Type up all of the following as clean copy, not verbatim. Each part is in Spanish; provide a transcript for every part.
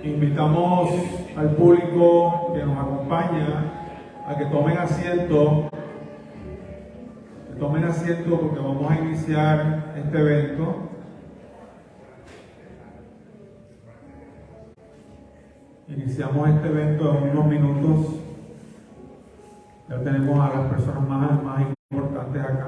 Invitamos al público que nos acompaña a que tomen asiento. Que tomen asiento porque vamos a iniciar este evento. Iniciamos este evento en unos minutos. Ya tenemos a las personas más importantes acá.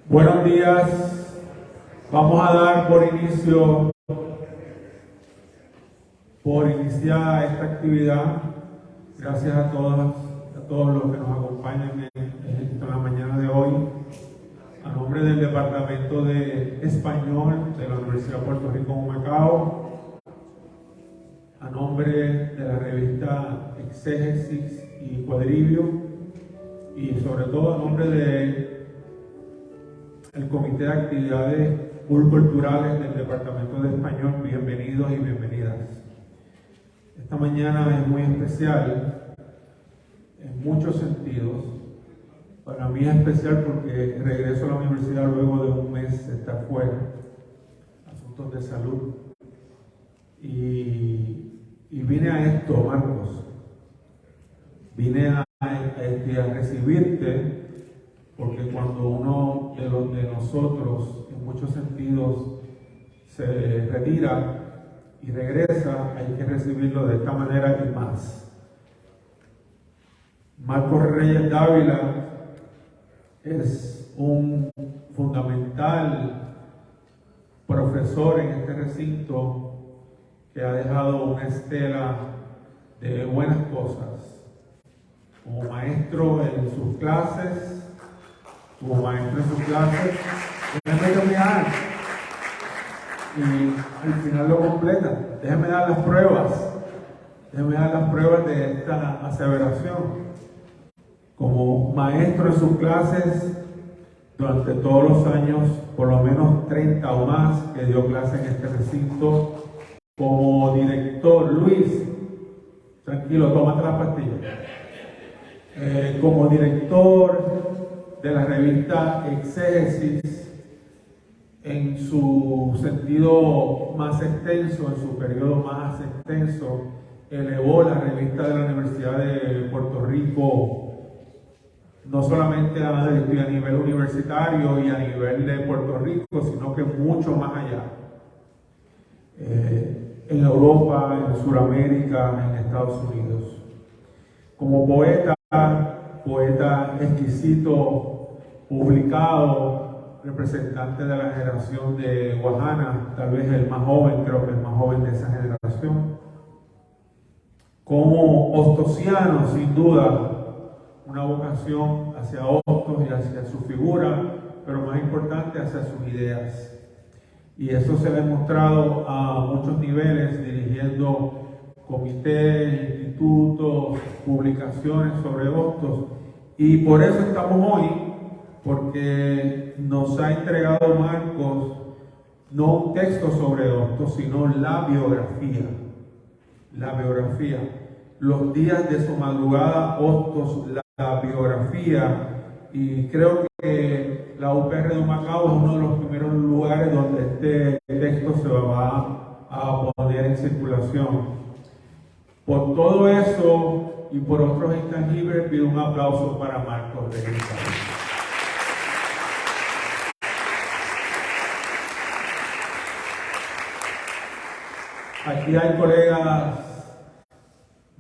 Buenos días. Vamos a dar por iniciar esta actividad. Gracias a todos los que nos acompañan en la mañana de hoy. A nombre del Departamento de Español de la Universidad de Puerto Rico en Humacao, a nombre de la revista Exégesis y Cuadribio, y sobre todo a nombre de el Comité de Actividades Culturales del Departamento de Español, bienvenidos y bienvenidas. Esta mañana es muy especial en muchos sentidos. Para mí es especial porque regreso a la universidad luego de un mes de estar fuera, asuntos de salud. Y vine a esto, Marcos. Vine a recibirte, porque cuando uno de nosotros, en muchos sentidos, se retira y regresa, hay que recibirlo de esta manera y más. Marcos Reyes Dávila es un fundamental profesor en este recinto que ha dejado una estela de buenas cosas. Como maestro en sus clases, déjeme terminar y al final lo completa. Déjeme dar las pruebas de esta aseveración. Como maestro en sus clases durante todos los años, por lo menos 30 o más que dio clase en este recinto. Como director, Luis, tranquilo, tómate la pastilla. Como director de la revista Exégesis, en su sentido más extenso, en su periodo más extenso, elevó la revista de la Universidad de Puerto Rico no solamente a nivel universitario y a nivel de Puerto Rico, sino que mucho más allá. En Europa, en Sudamérica, en Estados Unidos. Como poeta exquisito, publicado, representante de la generación de Guajana, tal vez el más joven, creo que el más joven de esa generación. Como hostosiano, sin duda, una vocación hacia Hostos y hacia su figura, pero más importante hacia sus ideas. Y eso se ha demostrado a muchos niveles, dirigiendo comités, institutos, publicaciones sobre Hostos. Y por eso estamos hoy, porque nos ha entregado Marcos no un texto sobre Hostos, sino la biografía. La biografía. Los días de su madrugada, Hostos, la biografía. Y creo que la UPR de Humacao es uno de los primeros lugares donde este texto se va a poner en circulación. Por todo eso y por otros intangibles, pido un aplauso para Marcos Reyes. Aquí hay colegas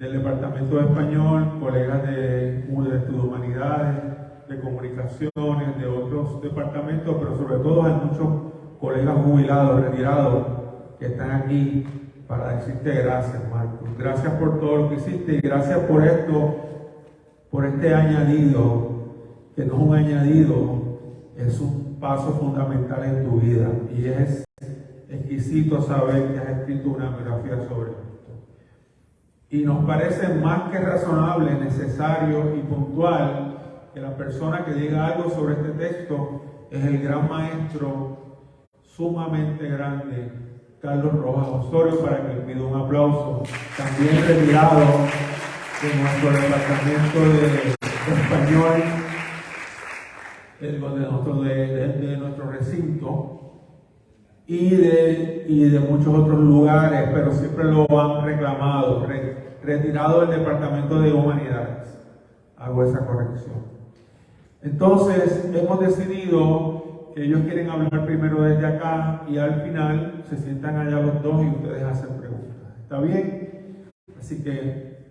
del Departamento de Español, colegas de Humanidades, de Comunicaciones, de otros departamentos, pero sobre todo hay muchos colegas jubilados, retirados, que están aquí para decirte gracias, Marcos. Gracias por todo lo que hiciste y gracias por esto, por este añadido, que no es un añadido, es un paso fundamental en tu vida. Y es exquisito saber que has escrito una biografía sobre esto. Y nos parece más que razonable, necesario y puntual que la persona que diga algo sobre este texto es el gran maestro, sumamente grande, Carlos Rojas Osorio, para que le pido un aplauso. También retirado de nuestro departamento de español, de nuestro recinto. Y de muchos otros lugares, pero siempre lo han reclamado, retirado del Departamento de Humanidades. Hago esa corrección. Entonces, hemos decidido que ellos quieren hablar primero desde acá y al final se sientan allá los dos y ustedes hacen preguntas. ¿Está bien? Así que,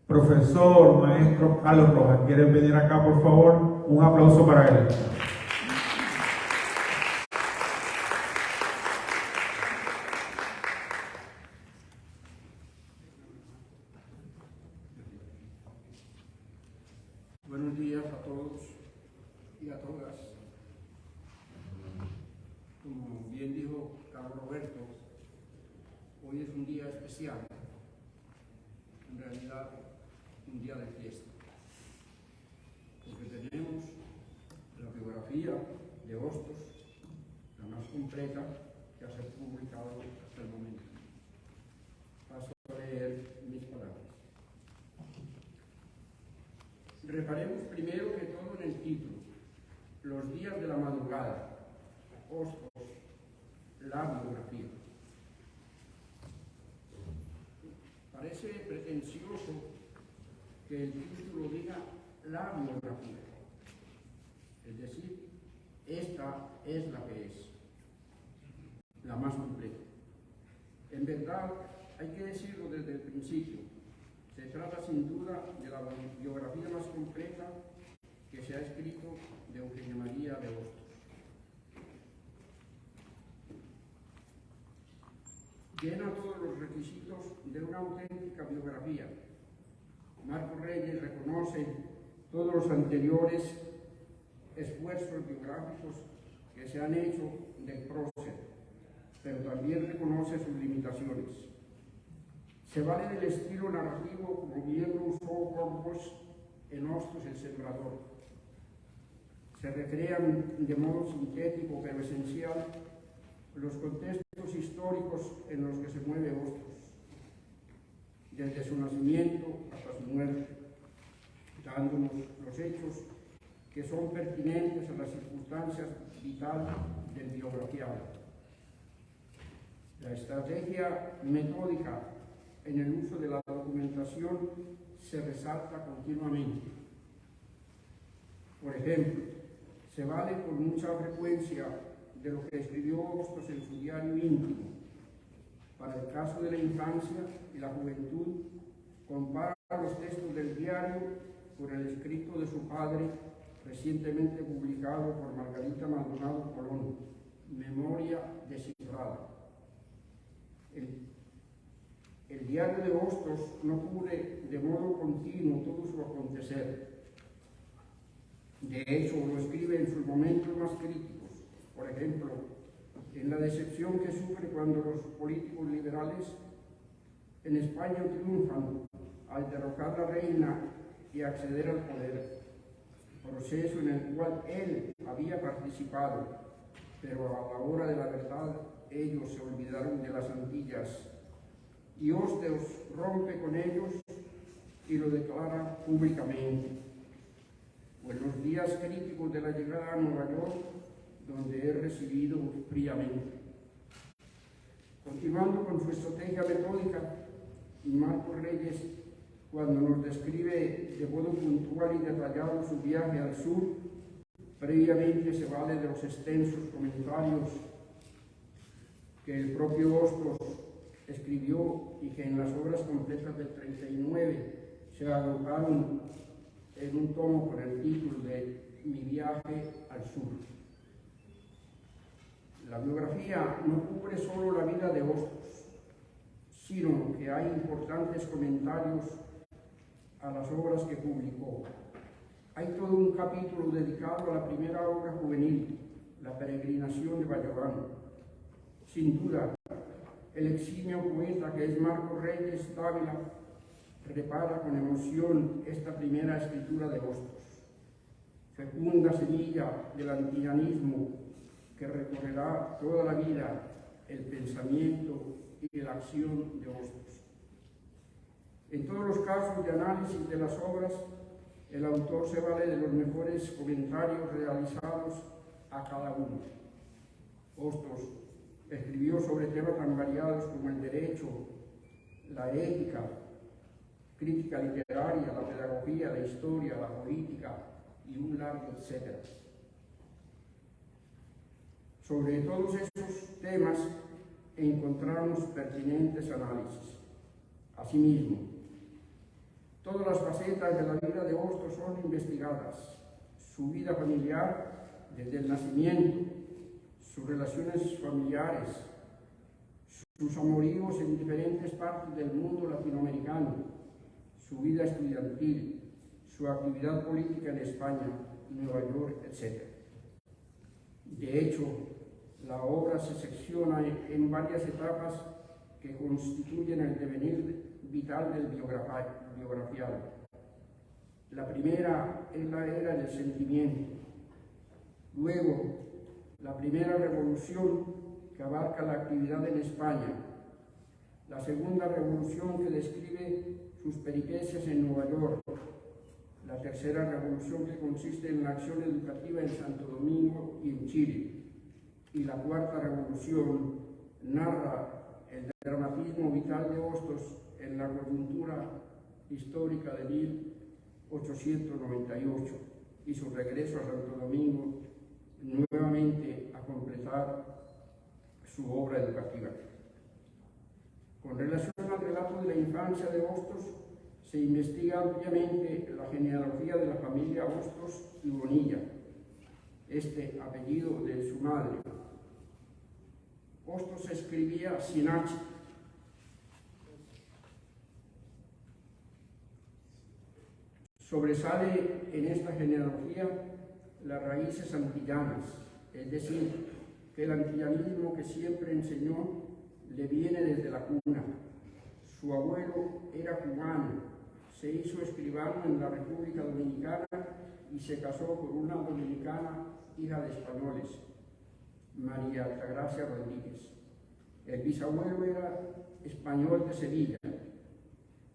profesor, maestro Carlos Rojas, ¿quieren venir acá, por favor? Un aplauso para él. Buenos días a todos y a todas. Como bien dijo Carlos Roberto, hoy es un día especial, en realidad un día de fiesta, porque tenemos la biografía de Hostos, la más completa que ha sido publicada hasta el momento. Paso a leer mis palabras. Reparemos primero que todo en el título, Los días de la madrugada, Hostos, la biografía. Parece pretencioso que el título diga la biografía, es decir, esta es la que es, la más completa. En verdad, hay que decirlo desde el principio, se trata sin duda de la biografía más completa que se ha escrito de Eugenia María de Hostos. Llena todos los requisitos de una auténtica biografía. Marcos Reyes reconoce todos los anteriores esfuerzos biográficos que se han hecho del prócer, pero también reconoce sus limitaciones. Se vale del estilo narrativo como bien lo usó Burgos en Hostos el Sembrador. Se recrean de modo sintético pero esencial los contextos históricos en los que se mueve Hostos, desde su nacimiento hasta su muerte, dándonos los hechos que son pertinentes a las circunstancias vitales del biografiado. La estrategia metódica en el uso de la documentación se resalta continuamente. Por ejemplo, se vale con mucha frecuencia de lo que escribió Hostos en su diario íntimo. Para el caso de la infancia y la juventud, compara los textos del diario con el escrito de su padre, recientemente publicado por Margarita Maldonado Colón, Memoria descifrada. El diario de Hostos no cubre de modo continuo todo su acontecer. De hecho, lo escribe en sus momentos más críticos. Por ejemplo, en la decepción que sufre cuando los políticos liberales en España triunfan al derrocar a la reina y acceder al poder, proceso en el cual él había participado, pero a la hora de la verdad ellos se olvidaron de las Antillas. Y Hostos rompe con ellos y lo declara públicamente. O en los días críticos de la llegada a Nueva York, donde es recibido fríamente. Continuando con su estrategia metódica, Marcos Reyes, cuando nos describe de modo puntual y detallado su viaje al sur, previamente se vale de los extensos comentarios que el propio Hostos escribió y que en las obras completas del 39 se agruparon en un tomo con el título de Mi viaje al sur. La biografía no cubre solo la vida de Hostos, sino que hay importantes comentarios a las obras que publicó. Hay todo un capítulo dedicado a la primera obra juvenil, La peregrinación de Bayabán. Sin duda, el eximio poeta que es Marcos Reyes Dávila repara con emoción esta primera escritura de Hostos, fecunda semilla del antillanismo que recorrerá toda la vida el pensamiento y la acción de Hostos. En todos los casos de análisis de las obras, el autor se vale de los mejores comentarios realizados a cada uno. Hostos escribió sobre temas tan variados como el derecho, la ética, crítica literaria, la pedagogía, la historia, la política y un largo etcétera. Sobre todos estos temas encontramos pertinentes análisis. Asimismo, todas las facetas de la vida de Hostos son investigadas: su vida familiar desde el nacimiento, sus relaciones familiares, sus amoríos en diferentes partes del mundo latinoamericano, su vida estudiantil, su actividad política en España, Nueva York, etc. De hecho, la obra se secciona en varias etapas que constituyen el devenir vital del biografiado. La primera es la era del sentimiento. Luego, la primera revolución que abarca la actividad en España. La segunda revolución que describe sus peripecias en Nueva York. La tercera revolución que consiste en la acción educativa en Santo Domingo y en Chile. Y la cuarta revolución narra el dramatismo vital de Hostos en la coyuntura histórica de 1898 y su regreso a Santo Domingo nuevamente a completar su obra educativa. Con relación al relato de la infancia de Hostos, se investiga ampliamente la genealogía de la familia Hostos y Bonilla, este apellido de su madre. Hostos escribía sin H. Sobresale en esta genealogía las raíces antillanas, es decir, que el antillanismo que siempre enseñó le viene desde la cuna. Su abuelo era cubano, se hizo escribano en la República Dominicana y se casó con una dominicana hija de españoles, María Altagracia Rodríguez. El bisabuelo era español de Sevilla.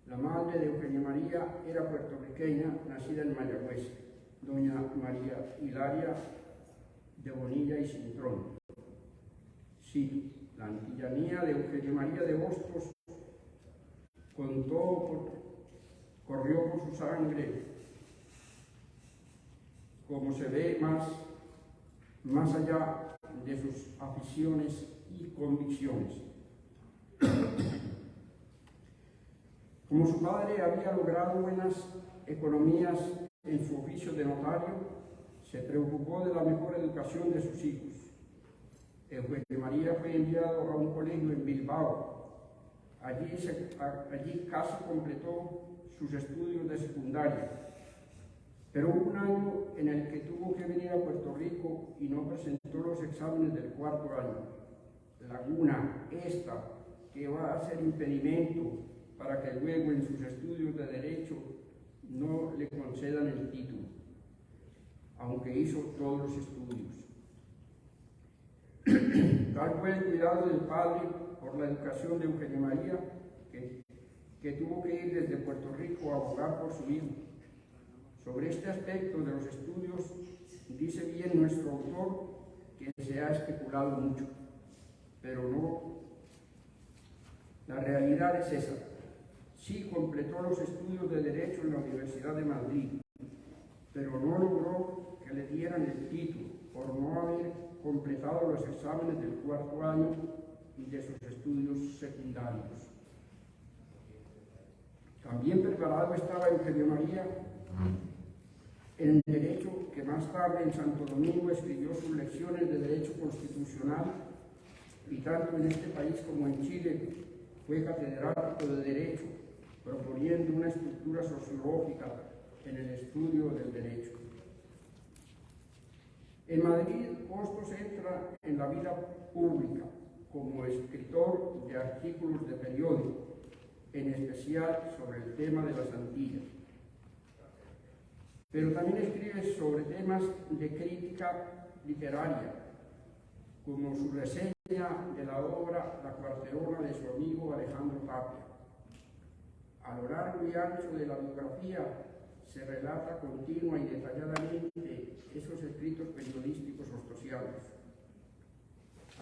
La madre de Eugenia María era puertorriqueña, nacida en Mayagüez, doña María Hilaria de Bonilla y Cintrón. Sí, la antillanía de Eugenia María de Hostos corrió por su sangre, como se ve más allá de sus aficiones y convicciones. Como su padre había logrado buenas economías en su oficio de notario, se preocupó de la mejor educación de sus hijos. Eugenia María fue enviado a un colegio en Bilbao. Allí casi completó sus estudios de secundaria, pero hubo un año en el que tuvo que venir a Puerto Rico y no presentó los exámenes del cuarto año. Laguna, esta, que va a ser impedimento para que luego en sus estudios de Derecho no le concedan el título, aunque hizo todos los estudios. Tal fue el cuidado del padre por la educación de Eugenia María, que tuvo que ir desde Puerto Rico a abogar por su hijo. Sobre este aspecto de los estudios, dice bien nuestro autor que se ha especulado mucho, pero no, la realidad es esa. Sí completó los estudios de Derecho en la Universidad de Madrid, pero no logró que le dieran el título por no haber completado los exámenes del cuarto año y de sus estudios secundarios. años. También preparado estaba Eugenio María en Derecho, que más tarde en Santo Domingo escribió sus lecciones de Derecho Constitucional, y tanto en este país como en Chile fue catedrático de Derecho, proponiendo una estructura sociológica en el estudio del derecho. En Madrid, Hostos entra en la vida pública como escritor de artículos de periódico, en especial sobre el tema de las Antillas. Pero también escribe sobre temas de crítica literaria, como su reseña de la obra La Cuarterona de su amigo Alejandro Tapia. A lo largo y ancho de la biografía se relata continua y detalladamente esos escritos periodísticos ostosianos.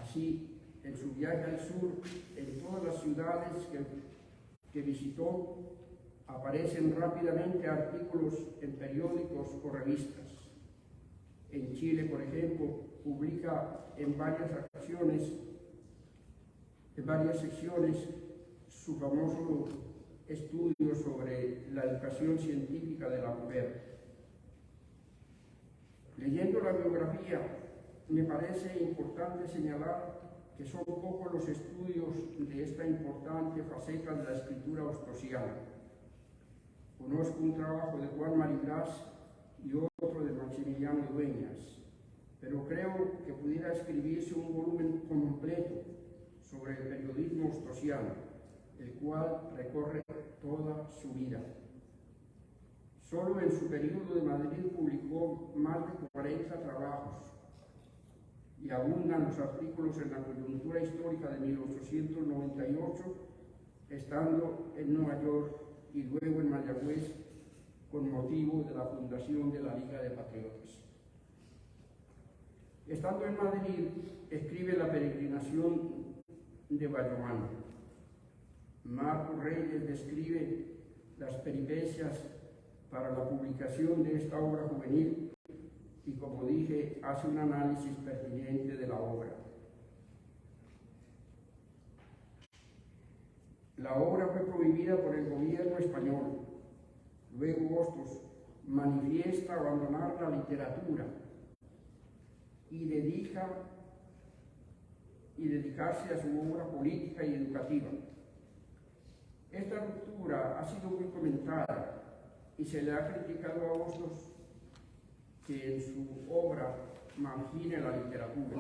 Así, en su viaje al sur, en todas las ciudades que visitó, aparecen rápidamente artículos en periódicos o revistas. En Chile, por ejemplo, publica en varias secciones, su famoso estudio sobre la educación científica de la mujer. Leyendo la biografía, me parece importante señalar que son pocos los estudios de esta importante faceta de la escritura ostosiana. Conozco un trabajo de Juan Marigras y otro de Maximiliano Dueñas, pero creo que pudiera escribirse un volumen completo sobre el periodismo ostosiano, el cual recorre toda su vida. Solo en su periodo de Madrid publicó más de 40 trabajos, y abundan los artículos en la coyuntura histórica de 1898, estando en Nueva York y luego en Mayagüez con motivo de la fundación de la Liga de Patriotas. Estando en Madrid, escribe La peregrinación de Bayomán. Marcos Reyes describe las peripecias para la publicación de esta obra juvenil y, como dije, hace un análisis pertinente de la obra. La obra fue prohibida por el gobierno español. Luego Hostos manifiesta abandonar la literatura y dedicarse a su obra política y educativa. Esta ruptura ha sido muy comentada y se le ha criticado a Hostos que en su obra margina la literatura.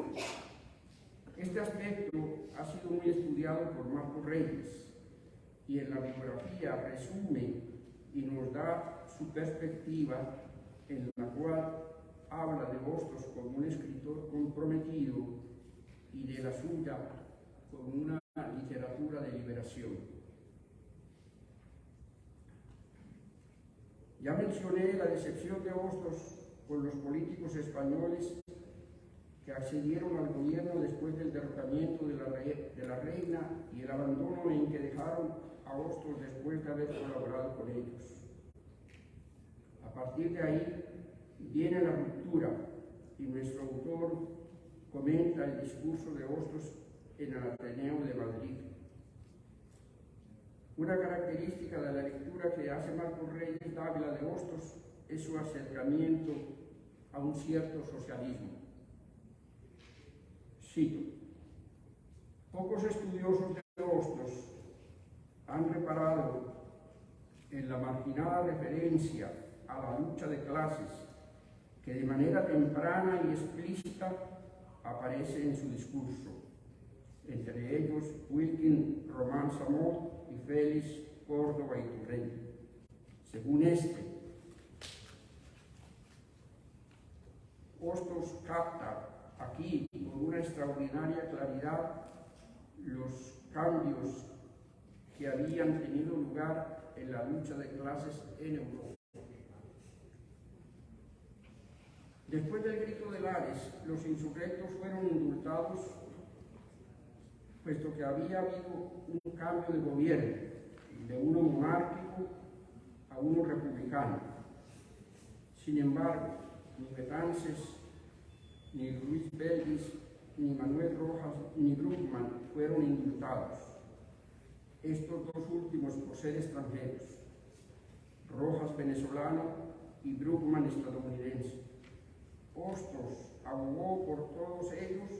Este aspecto ha sido muy estudiado por Marcos Reyes y en la biografía resume y nos da su perspectiva, en la cual habla de Hostos como un escritor comprometido y de la suya como una literatura de liberación. Ya mencioné la decepción de Hostos con los políticos españoles que accedieron al gobierno después del derrocamiento de la reina y el abandono en que dejaron a Hostos después de haber colaborado con ellos. A partir de ahí viene la ruptura y nuestro autor comenta el discurso de Hostos en el Ateneo de Madrid. Una característica de la lectura que hace Marcos Reyes Dávila de Hostos es su acercamiento a un cierto socialismo. Cito: pocos estudiosos de Hostos han reparado en la marginada referencia a la lucha de clases que de manera temprana y explícita aparece en su discurso, entre ellos Wilkin Román Samot y Félix Córdoba Iturrey. Según Hostos capta aquí con una extraordinaria claridad los cambios que habían tenido lugar en la lucha de clases en Europa. Después del grito de Lares, los insurrectos fueron indultados, puesto que había habido un cambio de gobierno, de uno monárquico a uno republicano. Sin embargo, ni Betances, ni Luis Belvis, ni Manuel Rojas, ni Bruckmann fueron indultados. estos dos últimos por ser extranjeros, Rojas venezolano y Bruckman estadounidense. Hostos abogó por todos ellos,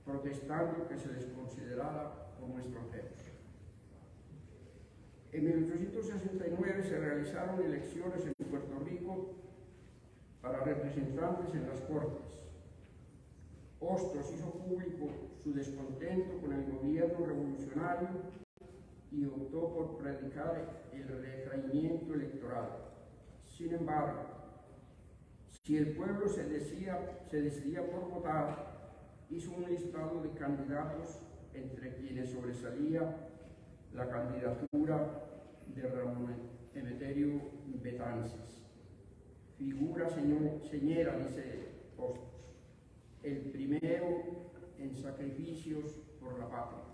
protestando que se les considerara como extranjeros. En 1869 se realizaron elecciones en Puerto Rico para representantes en las Cortes. Hostos hizo público su descontento con el gobierno revolucionario y optó por predicar el retraimiento electoral. Sin embargo, si el pueblo se decidía por votar, hizo un listado de candidatos entre quienes sobresalía la candidatura de Ramón Emeterio Betances. Figura señera, dice Hostos, el primero en sacrificios por la patria.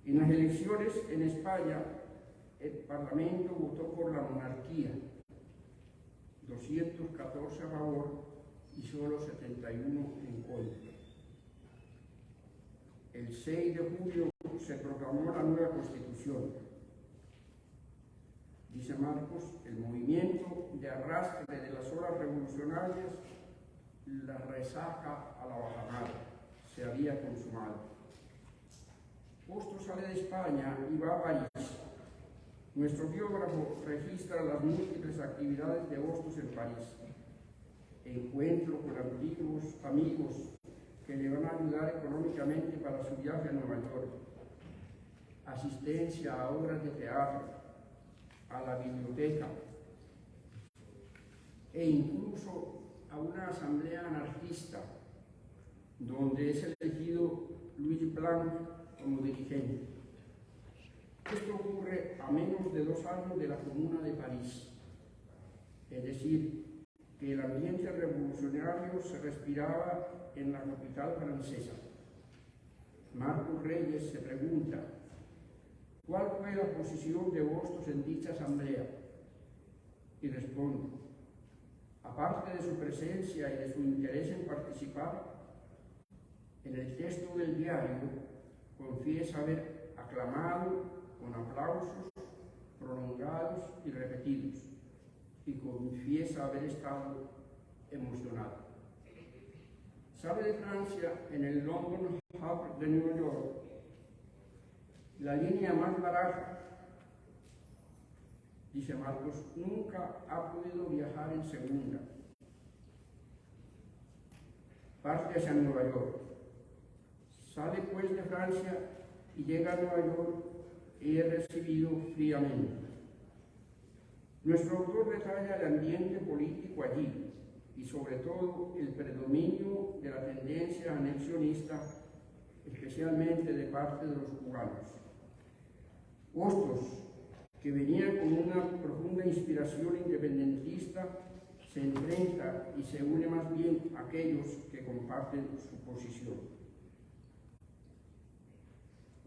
En las elecciones en España, el Parlamento votó por la monarquía, 214 a favor y solo 71 en contra. El 6 de julio se proclamó la nueva Constitución. Dice Marcos, el movimiento de arrastre de las olas revolucionarias, la resaca a la bajamar, se había consumado. Hostos sale de España y va a París. Nuestro biógrafo registra las múltiples actividades de Hostos en París. Encuentro con antiguos amigos que le van a ayudar económicamente para su viaje a Nueva York. Asistencia a obras de teatro, a la biblioteca e incluso a una asamblea anarquista donde es elegido Luis Blanc como dirigente. Esto ocurre a menos de 2 años de la Comuna de París, es decir, que el ambiente revolucionario se respiraba en la capital francesa. Marcos Reyes se pregunta, ¿cuál fue la posición de Hostos en dicha asamblea? Y responde, aparte de su presencia y de su interés en participar, en el texto del diario confiesa haber aclamado con aplausos prolongados y repetidos, y confiesa haber estado emocionado. Sale de Francia en el London Hub de Nueva York, la línea más barata. Dice Marcos, nunca ha podido viajar en segunda. Parte hacia Nueva York. Sale pues de Francia y llega a Nueva York y es recibido fríamente. Nuestro autor detalla el ambiente político allí y sobre todo el predominio de la tendencia anexionista, especialmente de parte de los cubanos. Hostos, que venía con una profunda inspiración independentista, se enfrenta y se une más bien a aquellos que comparten su posición.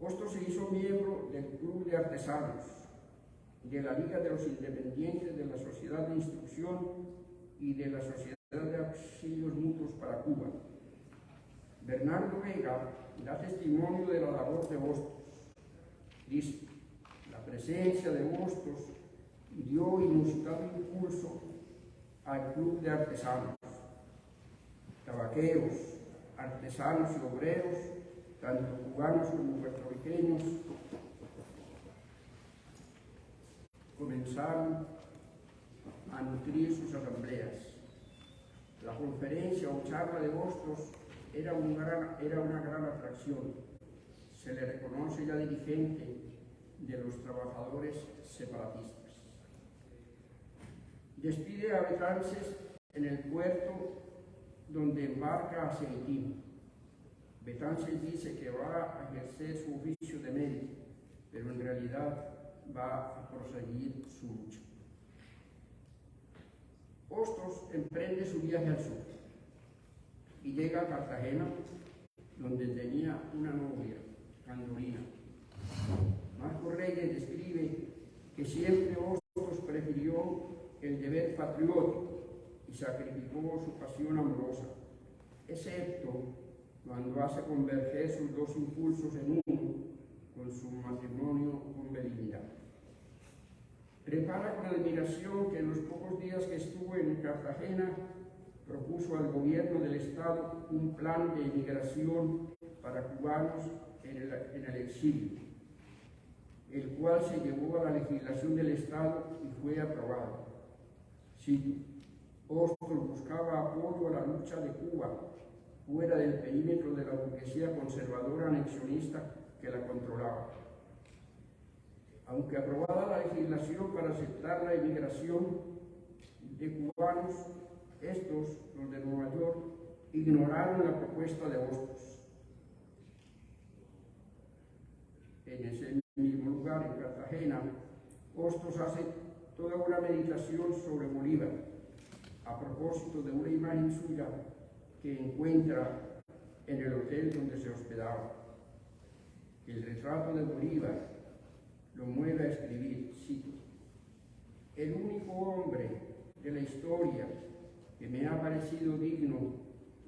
Hostos se hizo miembro del Club de Artesanos, de la Liga de los Independientes, de la Sociedad de Instrucción y de la Sociedad de Auxilios Mutuos para Cuba. Bernardo Vega da testimonio de la labor de Hostos. Dice, la presencia de Hostos dio inusitado impulso al Club de Artesanos. Tabaqueros, artesanos y obreros, tanto cubanos como puertorriqueños, comenzaron a nutrir sus asambleas. La conferencia o charla de Hostos era una gran atracción. Se le reconoce ya dirigente de los trabajadores separatistas. Despide a Betances en el puerto donde embarca hacia Haití. Betances dice que va a ejercer su oficio de médico, pero en realidad va a proseguir su lucha. Hostos emprende su viaje al sur y llega a Cartagena, donde tenía una novia, Candorina. Marcos Reyes describe que siempre Hostos prefirió el deber patriótico y sacrificó su pasión amorosa, excepto cuando hace converger sus dos impulsos en uno con su matrimonio con Belinda. Repara con admiración que en los pocos días que estuvo en Cartagena propuso al gobierno del Estado un plan de emigración para cubanos en el exilio, el cual se llevó a la legislación del Estado y fue aprobado. Cito: Hostos buscaba apoyo a la lucha de Cuba fuera del perímetro de la burguesía conservadora anexionista que la controlaba. Aunque aprobada la legislación para aceptar la emigración de cubanos, estos, los de Nueva York, ignoraron la propuesta de Hostos. En ese mismo lugar, en Cartagena, Hostos hace toda una meditación sobre Bolívar, a propósito de una imagen suya que encuentra en el hotel donde se hospedaba. El retrato de Bolívar lo mueve a escribir, cito: el único hombre de la historia que me ha parecido digno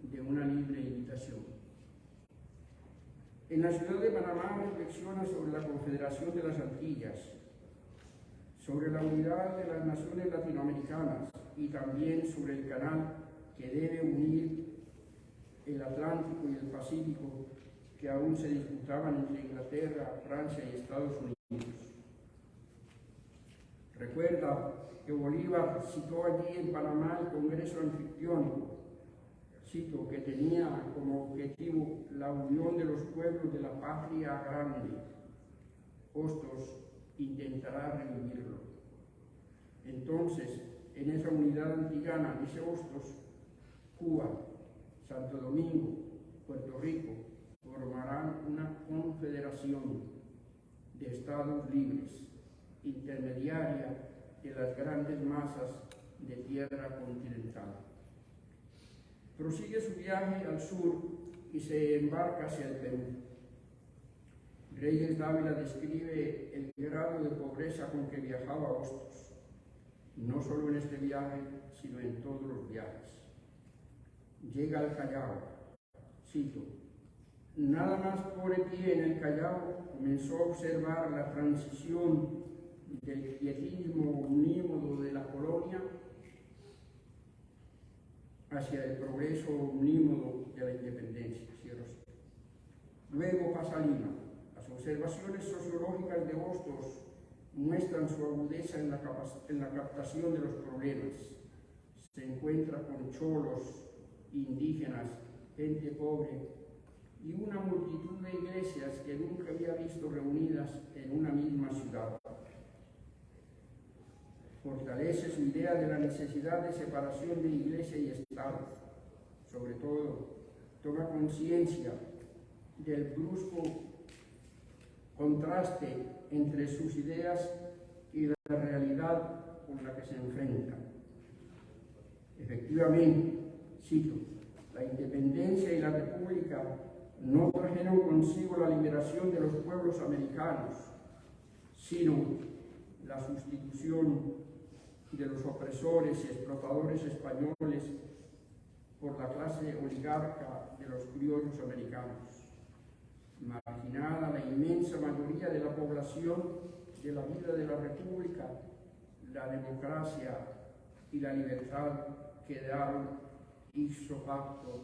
de una libre invitación. En la ciudad de Panamá reflexiona sobre la Confederación de las Antillas, sobre la unidad de las naciones latinoamericanas y también sobre el canal que debe unir el Atlántico y el Pacífico, que aún se disputaban entre Inglaterra, Francia y Estados Unidos. Recuerda que Bolívar citó allí en Panamá el Congreso Anfictiónico, cito, que tenía como objetivo la unión de los pueblos de la patria grande. Hostos intentará revivirlo. Entonces, en esa unidad antigana, dice Hostos, Cuba, Santo Domingo, Puerto Rico formarán una confederación de estados libres, intermediaria de las grandes masas de tierra continental. Prosigue su viaje al sur y se embarca hacia el Perú. Reyes Dávila describe el grado de pobreza con que viajaba Hostos, no solo en este viaje, sino en todos los viajes. Llega al Callao, cito: nada más pone pie en el Callao, comenzó a observar la transición del quietismo omnímodo de la colonia hacia el progreso omnímodo de la independencia. Luego pasa a Lima. Las observaciones sociológicas de Hostos muestran su agudeza en la captación de los problemas. Se encuentra con cholos, indígenas, gente pobre y una multitud de iglesias que nunca había visto reunidas en una misma ciudad. Fortalece su idea de la necesidad de separación de iglesia y Estado. Sobre todo, toma conciencia del brusco contraste entre sus ideas y la realidad con la que se enfrenta. Efectivamente, cito: la independencia y la república no trajeron consigo la liberación de los pueblos americanos, sino la sustitución de los opresores y explotadores españoles por la clase oligarca de los criollos americanos. Marginada la inmensa mayoría de la población de la vida de la república, la democracia y la libertad quedaron ipso facto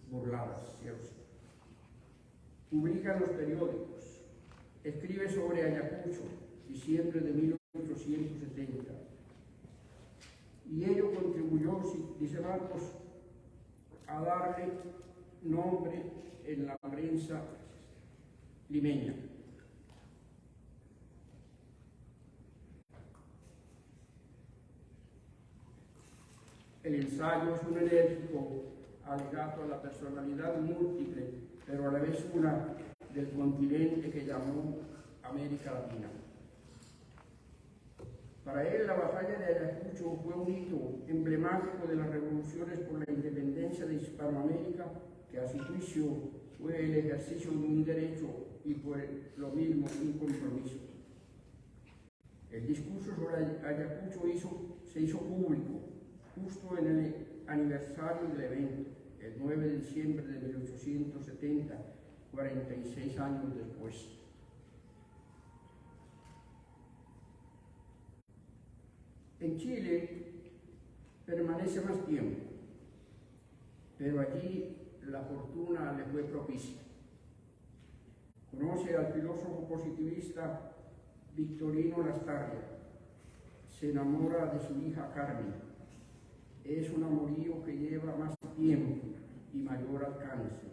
burladas. Publica en los periódicos, escribe sobre Ayacucho, diciembre de 1870, y ello contribuyó, dice Marcos, a darle nombre en la prensa limeña. El ensayo es un enérgico alegato a la personalidad múltiple, pero a la vez una, del continente que llamó América Latina. Para él, la batalla de Ayacucho fue un hito emblemático de las revoluciones por la independencia de Hispanoamérica, que a su juicio fue el ejercicio de un derecho y por lo mismo un compromiso. El discurso sobre Ayacucho se hizo público justo en el aniversario del evento, el 9 de diciembre de 1870, 46 años después. En Chile permanece más tiempo, pero allí la fortuna le fue propicia. Conoce al filósofo positivista Victorino Lastarria, se enamora de su hija Carmen. Es un amorío que lleva más tiempo y mayor alcance,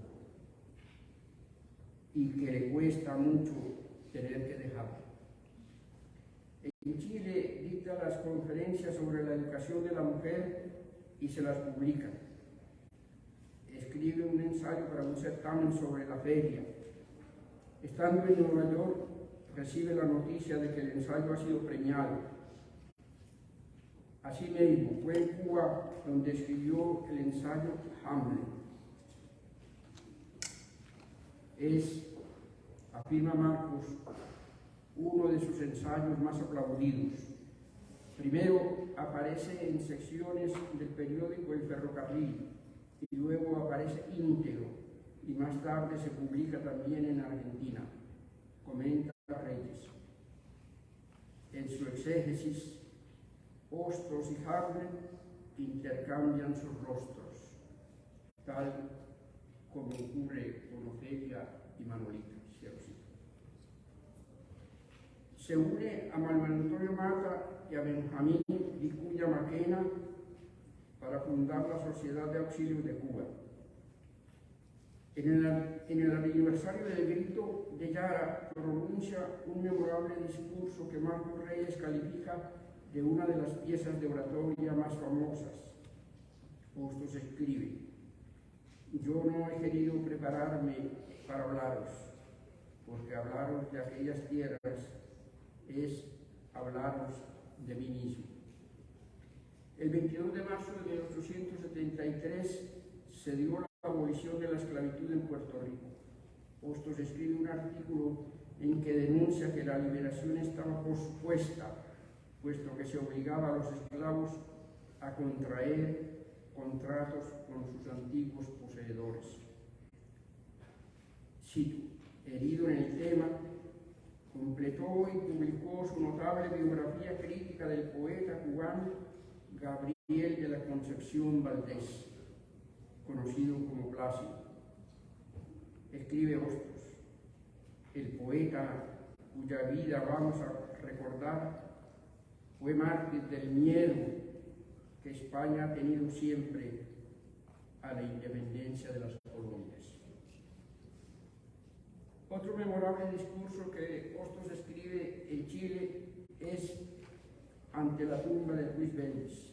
y que le cuesta mucho tener que dejarlo. En Chile dicta las conferencias sobre la educación de la mujer y se las publica. Escribe un ensayo para un certamen sobre la feria. Estando en Nueva York, recibe la noticia de que el ensayo ha sido premiado. Asimismo, fue en Cuba donde escribió el ensayo Hamlet. Es, afirma Marcos, uno de sus ensayos más aplaudidos. Primero aparece en secciones del periódico El Ferrocarril y luego aparece íntegro y más tarde se publica también en Argentina, comenta Reyes. En su exégesis, Hostos y Hamlet intercambian sus rostros, tal como ocurre con Ofelia y Manolita. Se une a Manuel Antonio Mata y a Benjamín Vicuña Maquena para fundar la Sociedad de Auxilio de Cuba. En el aniversario del Grito de Yara pronuncia un memorable discurso que Marcos Reyes califica de una de las piezas de oratoria más famosas. Hostos escribe: yo no he querido prepararme para hablaros, porque hablaros de aquellas tierras es hablaros de mí mismo. El 22 de marzo de 1873 se dio la abolición de la esclavitud en Puerto Rico. Hostos escribe un artículo en que denuncia que la liberación estaba pospuesta, puesto que se obligaba a los esclavos a contraer contratos con sus antiguos poseedores. Cito: herido en el tema, completó y publicó su notable biografía crítica del poeta cubano Gabriel de la Concepción Valdés, conocido como Plácido. Escribe Hostos: el poeta cuya vida vamos a recordar fue mártir del miedo que España ha tenido siempre a la independencia de las colonias. Otro memorable discurso que Hostos escribe en Chile es ante la tumba de Luis Vélez.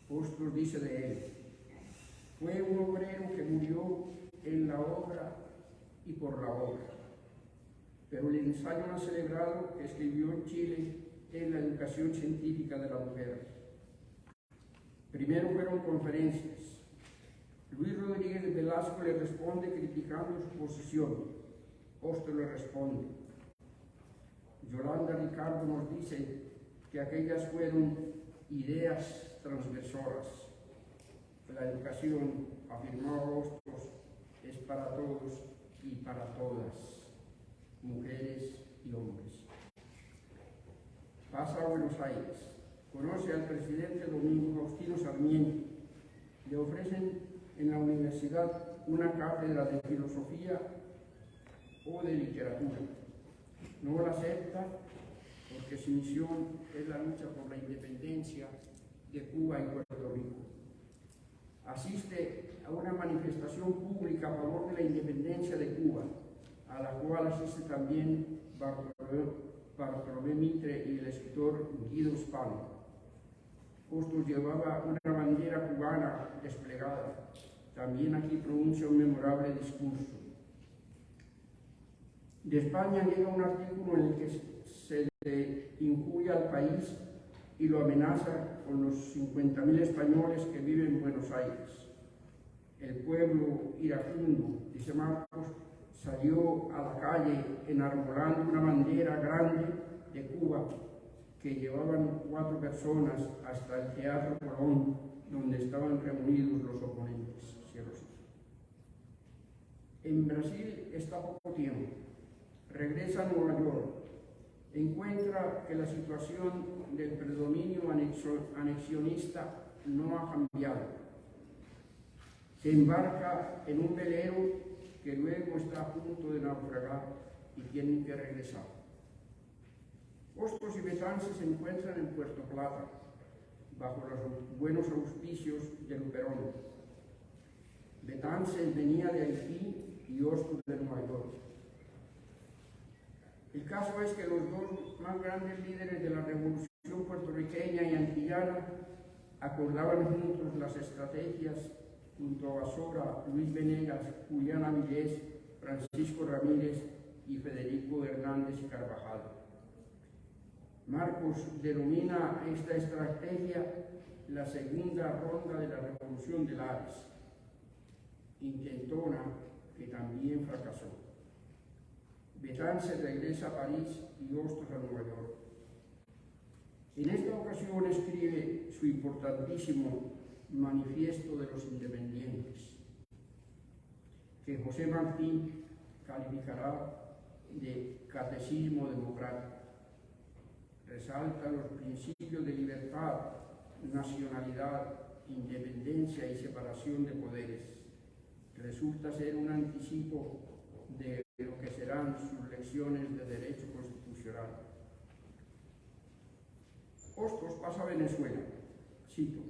Hostos dice de él: fue un obrero que murió en la obra y por la obra, pero el ensayo más celebrado que escribió en Chile es la educación científica de la mujer. Primero fueron conferencias. Luis Rodríguez Velasco le responde criticando su posición. Hostos le responde. Yolanda Ricardo nos dice que aquellas fueron ideas transgresoras. La educación, afirmaba Hostos, es para todos y para todas, mujeres y hombres. Pasa a Buenos Aires. Conoce al presidente Domingo Faustino Sarmiento. Le ofrecen en la universidad una cátedra de filosofía o de literatura. No la acepta porque su misión es la lucha por la independencia de Cuba y Puerto Rico. Asiste a una manifestación pública a favor de la independencia de Cuba, a la cual asiste también Bartolomé Mitre y el escritor Guido Spano. Hostos llevaba una bandera cubana desplegada. También aquí pronuncia un memorable discurso. De España llega un artículo en el que se le injuria al país y lo amenaza con los 50.000 españoles que viven en Buenos Aires. El pueblo iracundo, dice Marcos, salió a la calle enarbolando una bandera grande de Cuba que llevaban 4 personas hasta el Teatro Colón, donde estaban reunidos los oponentes. En Brasil está poco tiempo. Regresa a Nueva York. Encuentra que la situación del predominio anexionista no ha cambiado. Se embarca en un velero que luego está a punto de naufragar y tienen que regresar. Hostos y Betances se encuentran en Puerto Plata, bajo los buenos auspicios de Luperón. Betances venía de Haití y Hostos de Nueva York. El caso es que los dos más grandes líderes de la revolución puertorriqueña y antillana acordaban juntos las estrategias junto a Basora, Luis Venegas, Julián Avilés, Francisco Ramírez y Federico Hernández Carvajal. Marcos denomina esta estrategia la segunda ronda de la Revolución de Lares, intentona que también fracasó. Betances regresa a París y Hostos a Nueva York. En esta ocasión escribe su importantísimo Manifiesto de los Independientes, que José Martín calificará de catecismo democrático. Resalta los principios de libertad, nacionalidad, independencia y separación de poderes. Resulta ser un anticipo de lo que serán sus lecciones de derecho constitucional. Hostos pasa a Venezuela. Cito: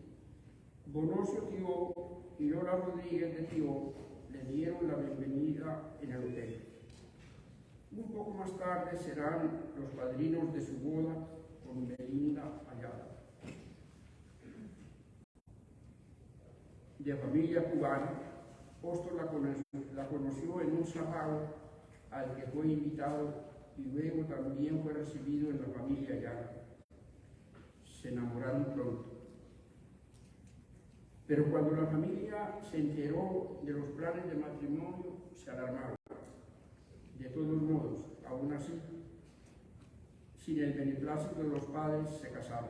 Bonocio Tio y Lola Rodríguez de Tio le dieron la bienvenida en el hotel. Un poco más tarde serán los padrinos de su boda con Belinda Ayala. De familia cubana, Hostos la conoció en un sarao al que fue invitado y luego también fue recibido en la familia Ayala. Se enamoraron pronto. Pero cuando la familia se enteró de los planes de matrimonio, se alarmaron. De todos modos, aún así, sin el beneplácito de los padres, se casaron.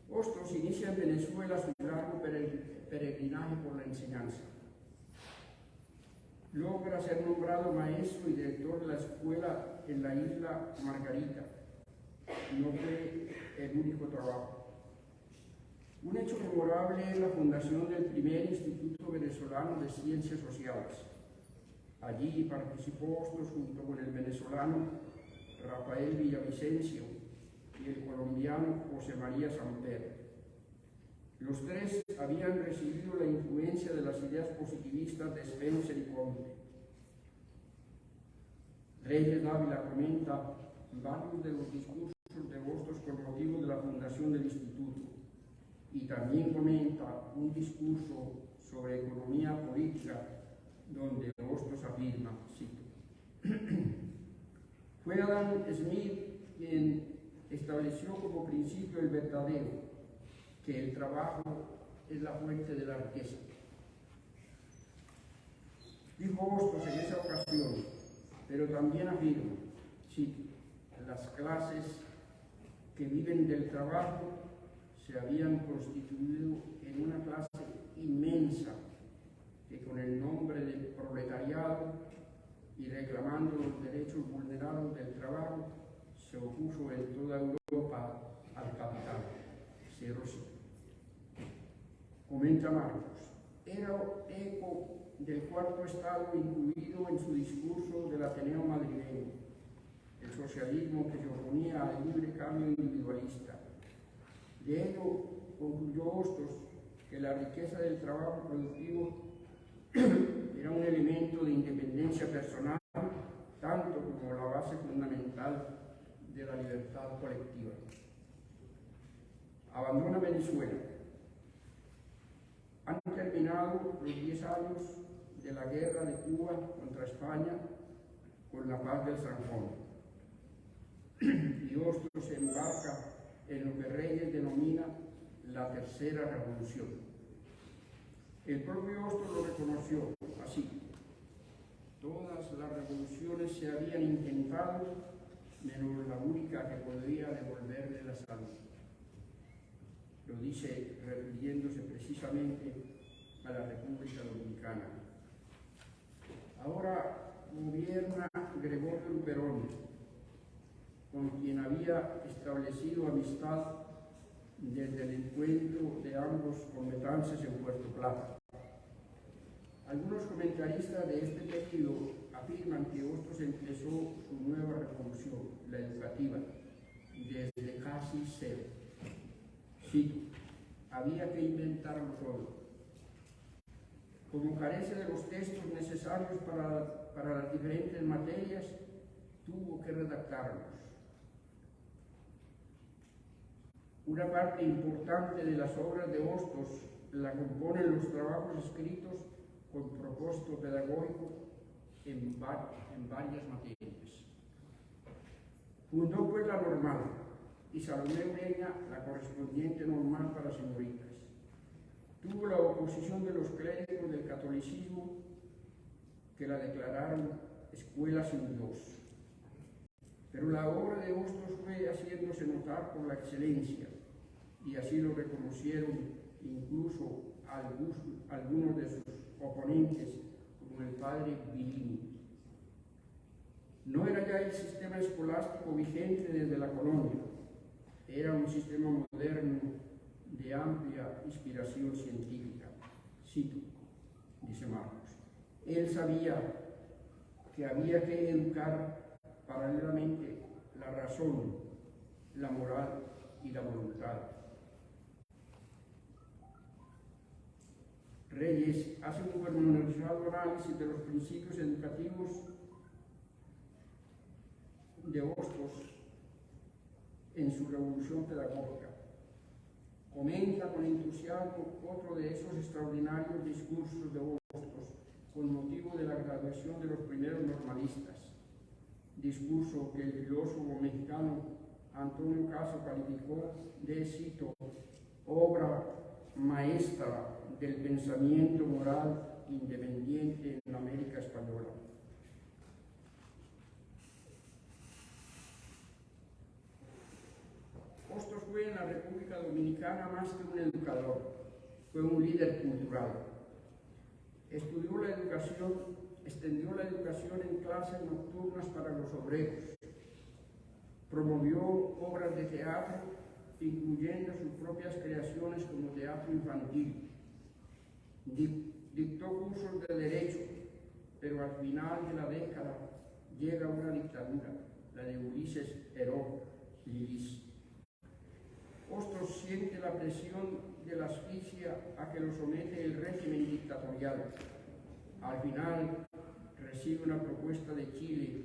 Hostos inicia en Venezuela su largo peregrinaje por la enseñanza. Logra ser nombrado maestro y director de la escuela en la isla Margarita. No fue el único trabajo. Un hecho memorable es la fundación del primer Instituto Venezolano de Ciencias Sociales. Allí participó Hostos junto con el venezolano Rafael Villavicencio y el colombiano José María Samper. Los tres habían recibido la influencia de las ideas positivistas de Spencer y Comte. Reyes Dávila comenta varios de los discursos de Hostos con motivo de la fundación del instituto, y también comenta un discurso sobre economía política donde Hostos afirma, cito: fue Adam Smith quien estableció como principio el verdadero, que el trabajo es la fuente de la riqueza. Dijo Hostos en esa ocasión, pero también afirma, cito: las clases que viven del trabajo se habían constituido en una clase inmensa que con el nombre de proletariado y reclamando los derechos vulnerados del trabajo se opuso en toda Europa al capital. Cierro cita. Comenta Marcos: era eco del cuarto estado incluido en su discurso del Ateneo madrileño, el socialismo que se oponía al libre cambio individualista. De ello concluyó Hostos que la riqueza del trabajo productivo era un elemento de independencia personal, tanto como la base fundamental de la libertad colectiva. Abandona Venezuela. Han terminado los 10 años de la guerra de Cuba contra España con la paz del Sanjón. Y Hostos se embarca en lo que Reyes denomina la tercera revolución. El propio Hostos lo reconoció así: todas las revoluciones se habían intentado, menos la única que podría devolverle la salud. Lo dice refiriéndose precisamente a la República Dominicana. Ahora gobierna Gregorio Luperón, con quien había establecido amistad desde el encuentro de ambos cometances en Puerto Plata. Algunos comentaristas de este periodo afirman que Hostos empezó su nueva revolución, la educativa, desde casi cero. Cito: había que inventarlo todo. Como carece de los textos necesarios para las diferentes materias, tuvo que redactarlos. Una parte importante de las obras de Hostos la componen los trabajos escritos con propósito pedagógico en varias materias. Fundó pues la normal y Salomé Ureña la correspondiente normal para señoritas. Tuvo la oposición de los clérigos del catolicismo, que la declararon escuela sin Dios. Pero la obra de Hostos fue haciéndose notar por la excelencia, y así lo reconocieron incluso algunos de sus oponentes, como el padre Villini. No era ya el sistema escolástico vigente desde la colonia, era un sistema moderno de amplia inspiración científica. Cito, dice Marcos: él sabía que había que educar paralelamente la razón, la moral y la voluntad. Reyes hace un pormenorizado análisis de los principios educativos de Hostos en su revolución pedagógica. Comenta con entusiasmo otro de esos extraordinarios discursos de Hostos con motivo de la graduación de los primeros normalistas, discurso que el filósofo mexicano Antonio Caso calificó de, cito, obra maestra del pensamiento moral independiente en la América española. Hostos fue en la República Dominicana más que un educador, fue un líder cultural. Extendió la educación en clases nocturnas para los obreros. Promovió obras de teatro, incluyendo sus propias creaciones como teatro infantil. Dictó cursos de derecho, pero al final de la década llega una dictadura, la de Ulises Heró Liris. Hostos siente la presión de la asfixia a que lo somete el régimen dictatorial. Al final recibe una propuesta de Chile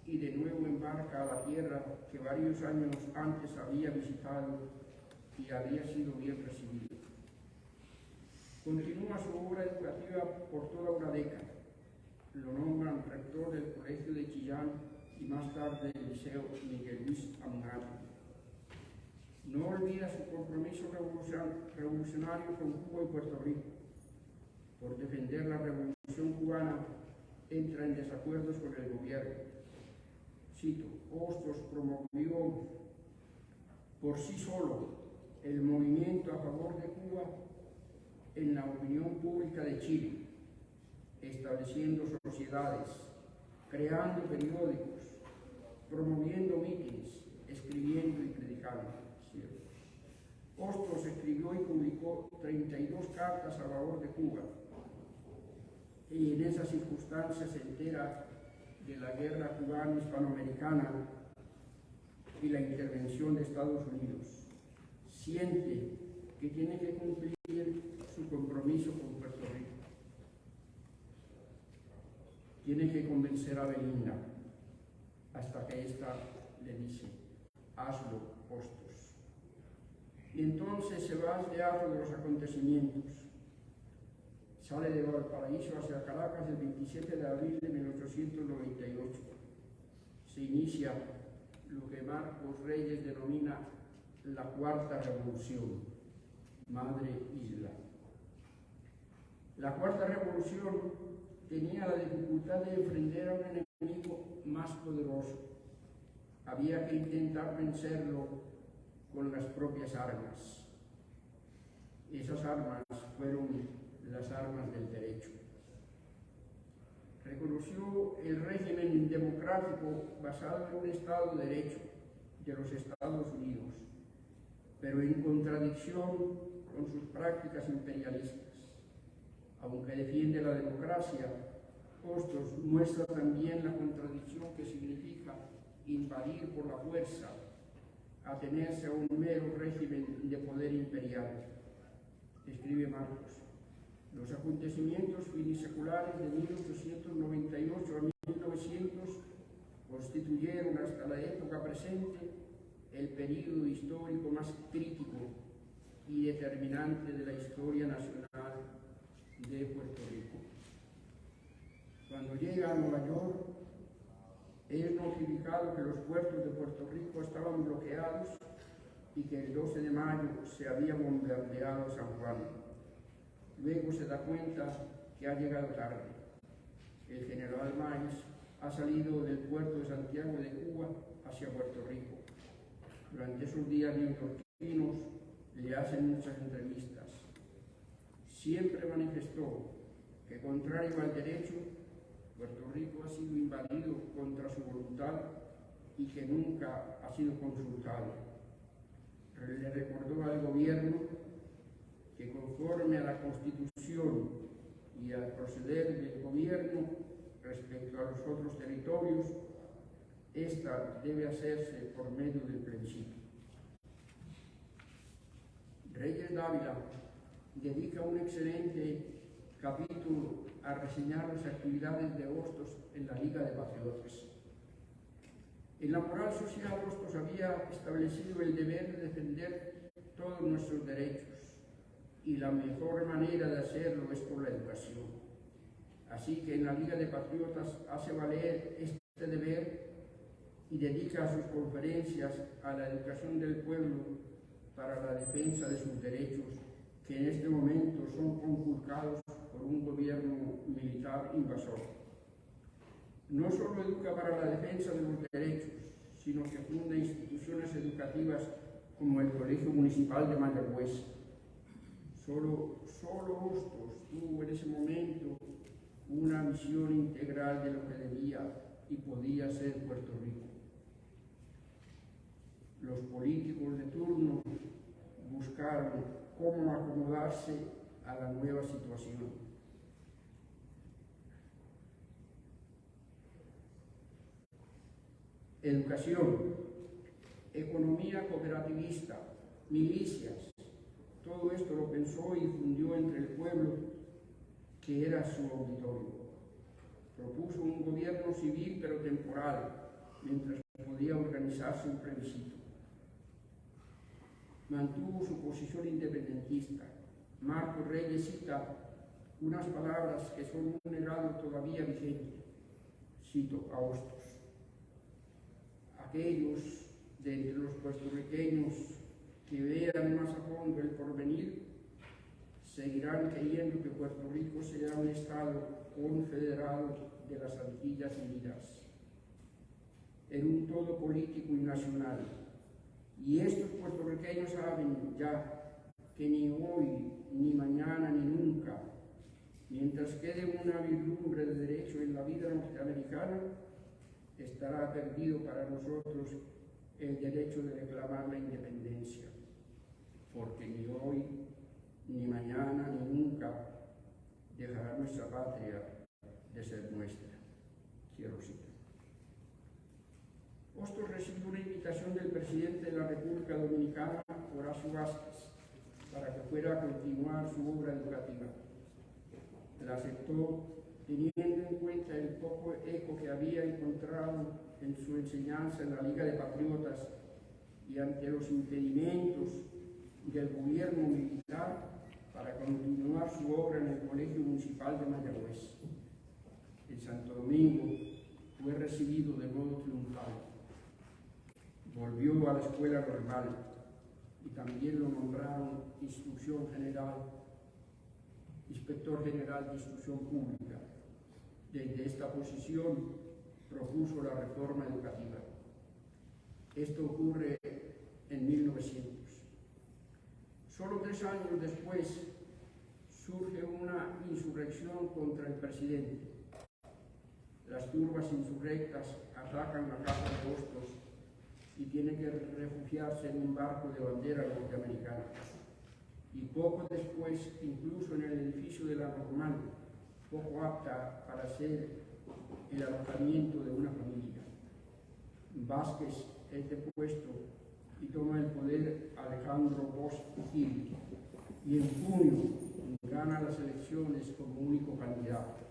y de nuevo embarca a la tierra que varios años antes había visitado y había sido bien recibido. Continúa su obra educativa por toda una década. Lo nombran rector del Colegio de Chillán y más tarde del Liceo Miguel Luis Amunato. No olvida su compromiso revolucionario con Cuba y Puerto Rico. Por defender la revolución cubana, entra en desacuerdos con el gobierno. Cito: Hostos promovió por sí solo el movimiento a favor de Cuba en la opinión pública de Chile, estableciendo sociedades, creando periódicos, promoviendo mítines, escribiendo y predicando. Hostos escribió y publicó 32 cartas a favor de Cuba, y en esas circunstancias se entera de la guerra cubano-hispanoamericana y la intervención de Estados Unidos. Siente que tiene que cumplir su compromiso con Puerto Rico. Tiene que convencer a Belinda, hasta que ésta le dice: hazlo, Hostos. Y entonces se va al teatro de los acontecimientos. Sale de Valparaíso hacia Caracas el 27 de abril de 1898. Se inicia lo que Marcos Reyes denomina la Cuarta Revolución, Madre Isla. La Cuarta Revolución tenía la dificultad de enfrentar a un enemigo más poderoso. Había que intentar vencerlo con las propias armas. Esas armas fueron las armas del derecho. Reconoció el régimen democrático basado en un Estado de Derecho de los Estados Unidos, pero en contradicción con sus prácticas imperialistas. Aunque defiende la democracia, Hostos muestra también la contradicción que significa invadir por la fuerza, atenerse a un mero régimen de poder imperial. Escribe Marcos: los acontecimientos finiseculares de 1898 a 1900 constituyeron hasta la época presente el período histórico más crítico y determinante de la historia nacional de Puerto Rico. Cuando llega a Nueva York, es notificado que los puertos de Puerto Rico estaban bloqueados y que el 12 de mayo se había bombardeado San Juan. Luego se da cuenta que ha llegado tarde. El general Máiz ha salido del puerto de Santiago de Cuba hacia Puerto Rico. Durante esos días neoyorquinos le hacen muchas entrevistas. Siempre manifestó que, contrario al derecho, Puerto Rico ha sido invadido contra su voluntad y que nunca ha sido consultado. Le recordó al gobierno que, conforme a la Constitución y al proceder del gobierno respecto a los otros territorios, esta debe hacerse por medio del plebiscito. Reyes Dávila dedica un excelente capítulo a reseñar las actividades de Hostos en la Liga de Patriotas. En la moral social, Hostos había establecido el deber de defender todos nuestros derechos, y la mejor manera de hacerlo es por la educación. Así que en la Liga de Patriotas hace valer este deber y dedica sus conferencias a la educación del pueblo para la defensa de sus derechos, que en este momento son conculcados por un gobierno militar invasor. No solo educa para la defensa de los derechos, sino que funda instituciones educativas como el Colegio Municipal de Mayagüez. Solo Hostos tuvo en ese momento una visión integral de lo que debía y podía ser Puerto Rico. Los políticos de turno buscaron cómo acomodarse a la nueva situación. Educación, economía cooperativista, milicias, todo esto lo pensó y fundió entre el pueblo, que era su auditorio. Propuso un gobierno civil pero temporal, mientras podía organizarse un plebiscito. Mantuvo su posición independentista. Marcos Reyes cita unas palabras que son un legado todavía vigente. Cito a Hostos: aquellos de entre los puertorriqueños que vean más a fondo el porvenir seguirán creyendo que Puerto Rico será un estado confederado de las Antillas Unidas, en un todo político y nacional. Y estos puertorriqueños saben ya que ni hoy, ni mañana, ni nunca, mientras quede una vislumbre de derecho en la vida norteamericana, estará perdido para nosotros el derecho de reclamar la independencia, porque ni hoy, ni mañana, ni nunca dejará nuestra patria de ser nuestra. Cierro cita. Hostos recibió una invitación del presidente de la República Dominicana, Horacio Vázquez, para que fuera a continuar su obra educativa. La aceptó teniendo en cuenta el poco eco que había encontrado en su enseñanza en la Liga de Patriotas y ante los impedimentos del gobierno militar para continuar su obra en el Colegio Municipal de Mayagüez. En Santo Domingo fue recibido de modo triunfal. Volvió a la escuela normal y también lo nombraron instrucción general, inspector general de instrucción pública. Desde esta posición propuso la reforma educativa. Esto ocurre en 1900. Solo 3 años después surge una insurrección contra el presidente. Las turbas insurrectas atacan la casa de Hostos y tiene que refugiarse en un barco de bandera norteamericana. Y poco después, incluso en el edificio de la Normal, poco apta para ser el alojamiento de una familia, Vázquez es depuesto y toma el poder Alejandro Bosch Gil, y en junio gana las elecciones como único candidato.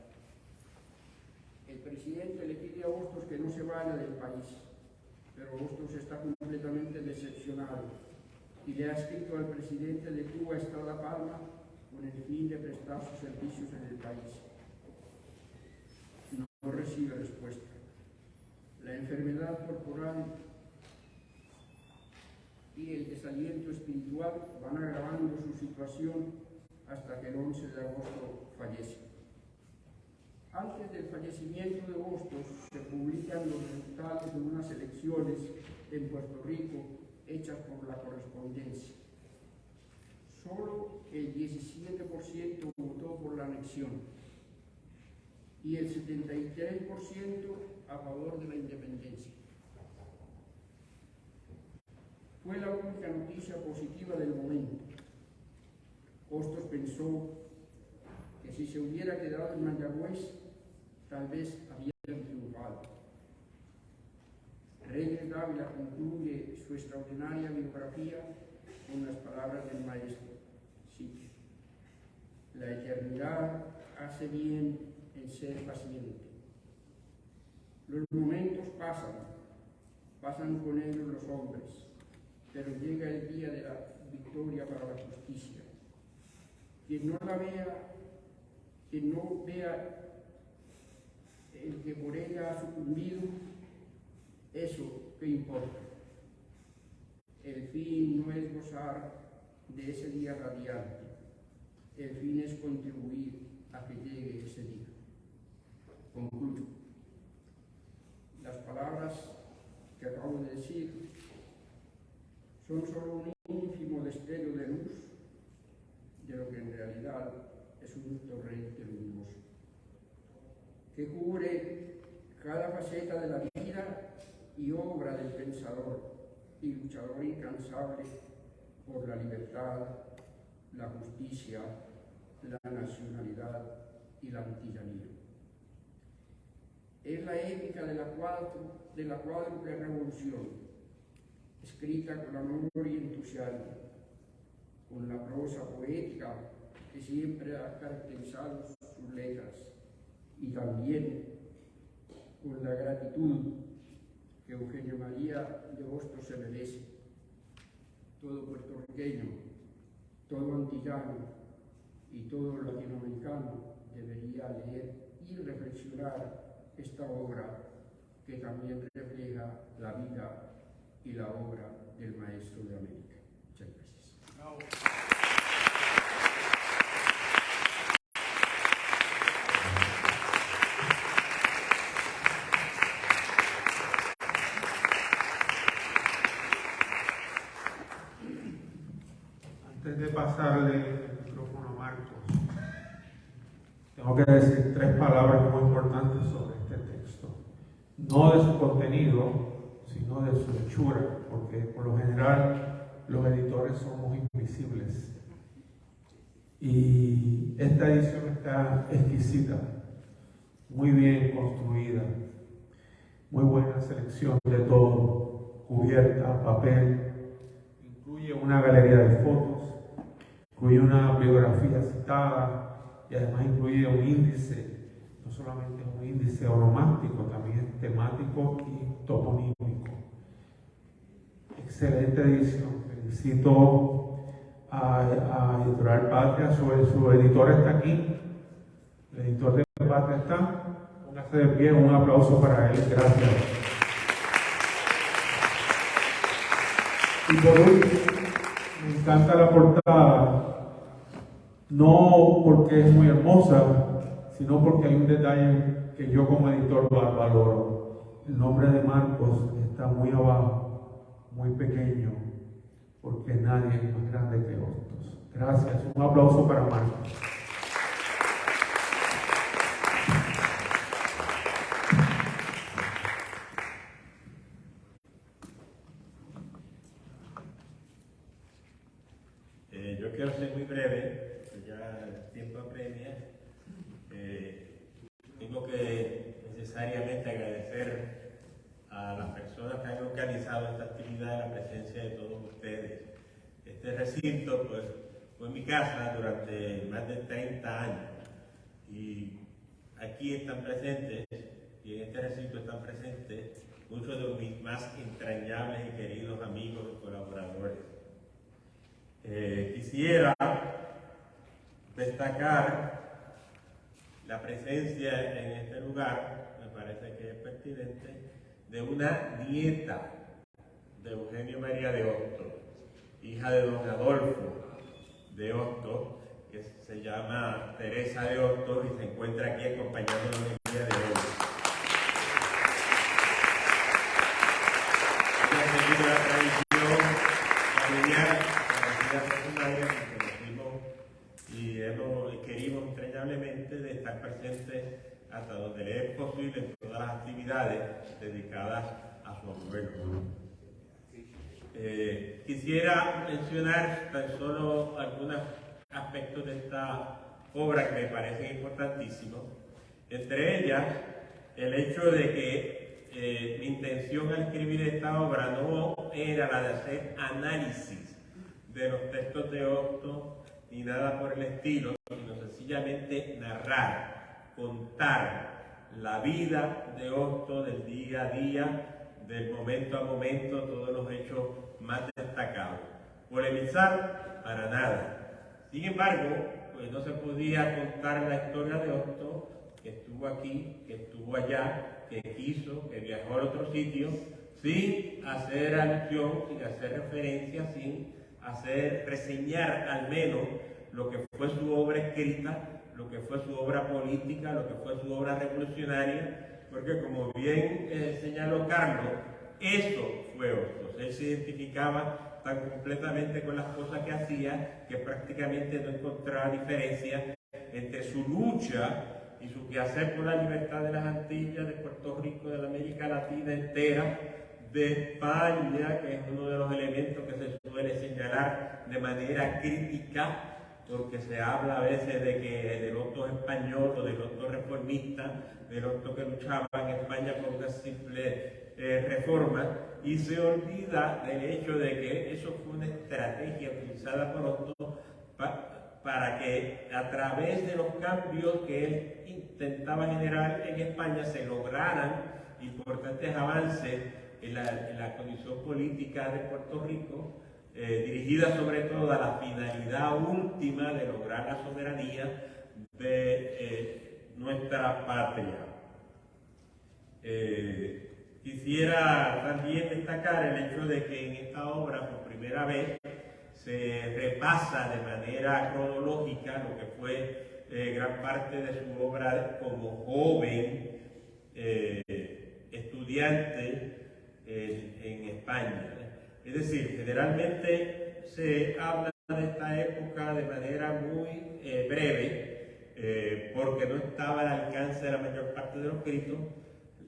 El presidente le pide a Hostos que no se vaya del país, pero Hostos está completamente decepcionado y le ha escrito al presidente de Cuba, Estrada Palma, con el fin de prestar sus servicios en el país. No recibe respuesta. La enfermedad corporal y el desaliento espiritual van agravando su situación hasta que el 11 de agosto fallece. Antes del fallecimiento de Hostos se publican los resultados de unas elecciones en Puerto Rico hechas por la correspondencia. Solo el 17% votó por la anexión y el 73% a favor de la independencia. Fue la única noticia positiva del momento. Hostos pensó que si se hubiera quedado en Mayagüez, tal vez habían triunfado. Reyes Dávila concluye su extraordinaria biografía con las palabras del maestro. Sí, la eternidad hace bien en ser paciente. Los momentos pasan con ellos los hombres, pero llega el día de la victoria para la justicia. Quien no vea el que por ella ha sucumbido, eso qué importa. El fin no es gozar de ese día radiante, el fin es contribuir a que llegue ese día. Concluyo. Las palabras que acabo de decir son solo un ínfimo destello de luz de lo que en realidad es un torrente luminoso, que cubre cada faceta de la vida y obra del pensador y luchador incansable por la libertad, la justicia, la nacionalidad y la antillanía. Es la épica de la cuádruple revolución, escrita con amor y entusiasmo, con la prosa poética que siempre ha caracterizado sus letras, y también con la gratitud que Eugenio María de Hostos se merece. Todo puertorriqueño, todo antillano y todo latinoamericano debería leer y reflexionar esta obra que también refleja la vida y la obra del Maestro de América. Muchas gracias. Antes de pasarle el micrófono a Marcos, tengo que decir 3 palabras muy importantes sobre este texto. No de su contenido, sino de su hechura, porque por lo general los editores somos invisibles. Y esta edición está exquisita, muy bien construida, muy buena selección de todo, cubierta, papel, incluye una galería de fotos, incluye una biografía citada y además incluye un índice, no solamente es un índice onomástico, también es temático y toponímico. Excelente edición, felicito a Editorial Patria, su editor está aquí, el editor de Patria está, póngase de pie, un aplauso para él, gracias. Y por último, me encanta la portada, no porque es muy hermosa, sino porque hay un detalle que yo como editor valoro. El nombre de Marcos está muy abajo, muy pequeño, porque nadie es más grande que Hostos. Gracias, un aplauso para Marcos. realizado esta actividad en la presencia de todos ustedes. Este recinto pues, fue mi casa durante más de 30 años y aquí están presentes, y en este recinto están presentes muchos de mis más entrañables y queridos amigos y colaboradores. Quisiera destacar la presencia en este lugar, me parece que es pertinente, de una nieta de Eugenio María de Hostos, hija de don Adolfo de Hostos, que se llama Teresa de Hostos y se encuentra aquí acompañándonos en el día de hoy. Ella ha seguido la tradición familiar conocida por su madre, que conocimos y querimos entrañablemente de estar presentes hasta donde le es posible en todas las actividades dedicadas a su abuelo. Quisiera mencionar tan solo algunos aspectos de esta obra que me parecen importantísimos. Entre ellas, el hecho de que mi intención al escribir esta obra no era la de hacer análisis de los textos de Hostos ni nada por el estilo, sino sencillamente narrar, contar la vida de Hostos del día a día, del momento a momento, todos los hechos más destacados. Polemizar, para nada. Sin embargo, pues no se podía contar la historia de Hostos, que estuvo aquí, que estuvo allá, que quiso, que viajó a otro sitio, sin hacer alusión, sin hacer referencia, sin reseñar al menos lo que fue su obra escrita, lo que fue su obra política, lo que fue su obra revolucionaria, porque como bien señaló Carlos, eso fue Hostos. Él se identificaba tan completamente con las cosas que hacía que prácticamente no encontraba diferencia entre su lucha y su quehacer por la libertad de las Antillas, de Puerto Rico, de la América Latina entera, de España, que es uno de los elementos que se suele señalar de manera crítica, porque se habla a veces de que del Hostos español o del Hostos reformista, del Hostos que luchaba en España por una simple reforma, y se olvida del hecho de que eso fue una estrategia utilizada por Hostos para que a través de los cambios que él intentaba generar en España se lograran importantes avances en la condición política de Puerto Rico, dirigida sobre todo a la finalidad última de lograr la soberanía de nuestra patria. Quisiera también destacar el hecho de que en esta obra, por primera vez, se repasa de manera cronológica lo que fue gran parte de su obra como joven estudiante en España. Es decir, generalmente se habla de esta época de manera muy breve, porque no estaba al alcance de la mayor parte de los escritos.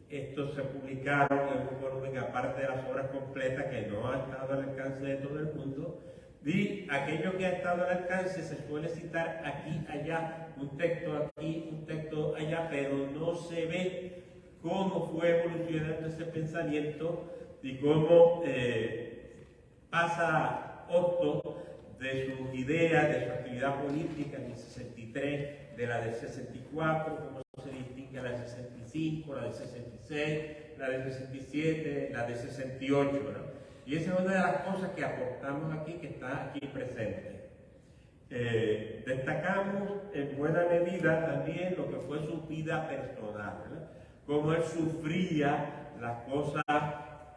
Estos se publicaron en un volumen aparte de las obras completas que no ha estado al alcance de todo el mundo. Y aquello que ha estado al alcance se suele citar aquí, allá, un texto aquí, un texto allá, pero no se ve cómo fue evolucionando ese pensamiento y cómo pasa Hostos de sus ideas, de su actividad política en el 63, de la del 64, cómo se distingue la del 65, la del 66, la del 67, la del 68, ¿no? Y esa es una de las cosas que aportamos aquí, que está aquí presente. Destacamos en buena medida también lo que fue su vida personal, ¿verdad? Cómo él sufría las cosas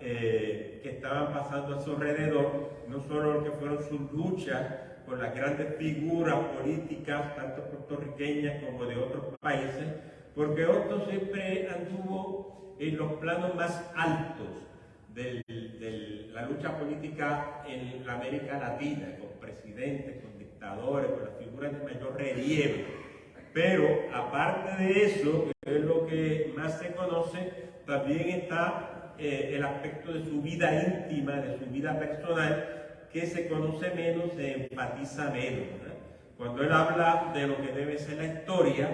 que estaban pasando a su alrededor, no solo lo que fueron sus luchas con las grandes figuras políticas, tanto puertorriqueñas como de otros países, porque Hostos siempre anduvo en los planos más altos de la lucha política en la América Latina, con presidentes, con dictadores, con las figuras de mayor relieve. Pero aparte de eso, que es lo que más se conoce, también está el aspecto de su vida íntima, de su vida personal, que se conoce menos, se enfatiza menos, ¿verdad? Cuando él habla de lo que debe ser la historia,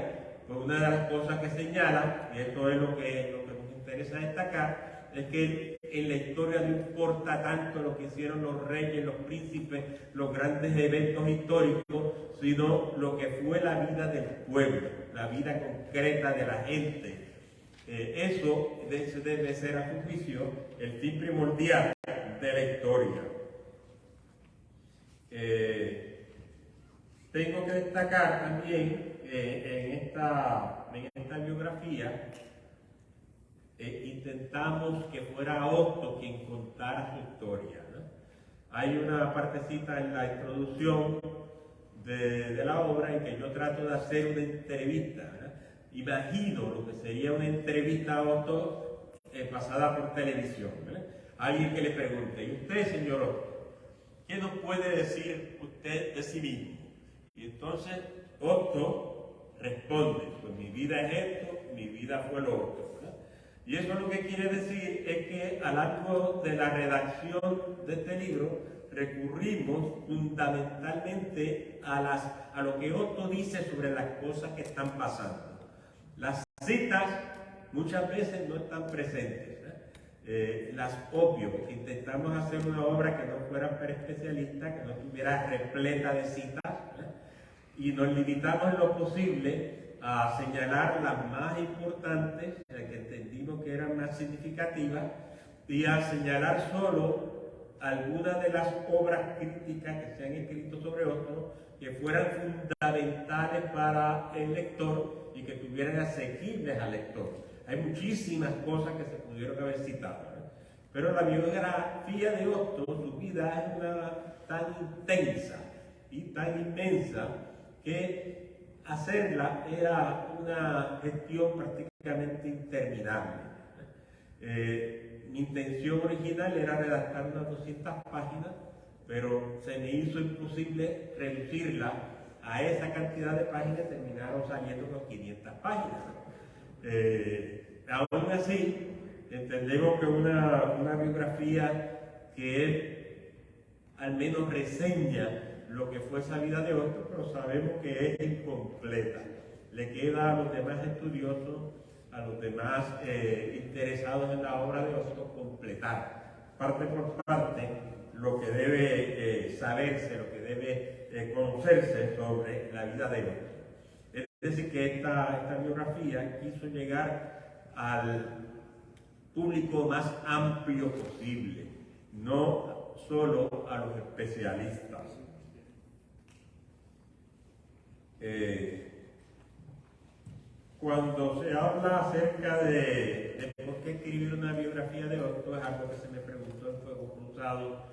pues una de las cosas que señala, y esto es lo que nos interesa destacar, es que en la historia no importa tanto lo que hicieron los reyes, los príncipes, los grandes eventos históricos, sino lo que fue la vida del pueblo, la vida concreta de la gente. Eso debe ser, a su juicio, el fin primordial de la historia. Tengo que destacar también en esta biografía, intentamos que fuera Otto quien contara su historia, ¿no? Hay una partecita en la introducción de la obra en que yo trato de hacer una entrevista, ¿no? Imagino lo que sería una entrevista a Otto pasada por televisión, ¿no? Alguien que le pregunte: ¿y usted, señor Otto, qué nos puede decir usted de sí mismo? Y entonces Otto responde: pues mi vida es esto, mi vida fue lo otro, ¿verdad? Y eso lo que quiere decir es que a lo largo de la redacción de este libro recurrimos fundamentalmente a lo que Otto dice sobre las cosas que están pasando. Las citas muchas veces no están presentes, ¿eh? Las obvio, porque intentamos hacer una obra que no fuera para especialistas, que no estuviera repleta de citas, ¿eh? Y nos limitamos en lo posible a señalar las más importantes, las que entendimos que eran más significativas, y a señalar solo algunas de las obras críticas que se han escrito sobre Otto que fueran fundamentales para el lector y que estuvieran asequibles al lector. Hay muchísimas cosas que se pudieron haber citado, ¿no? Pero la biografía de Otto, su vida es tan intensa y tan inmensa que hacerla era una gestión prácticamente interminable. Mi intención original era redactar unas 200 páginas, pero se me hizo imposible reducirla a esa cantidad de páginas, terminaron saliendo con 500 páginas. Aún así, entendemos que una biografía que al menos reseña lo que fue esa vida de Otto, pero sabemos que es incompleta. Le queda a los demás estudiosos, a los demás interesados en la obra de Otto, completar parte por parte lo que debe saberse, lo que debe conocerse sobre la vida de Otto. Es decir, que esta biografía quiso llegar al público más amplio posible, no solo a los especialistas. Cuando se habla acerca de por qué escribir una biografía de Otto, es algo que se me preguntó en Fuego Cruzado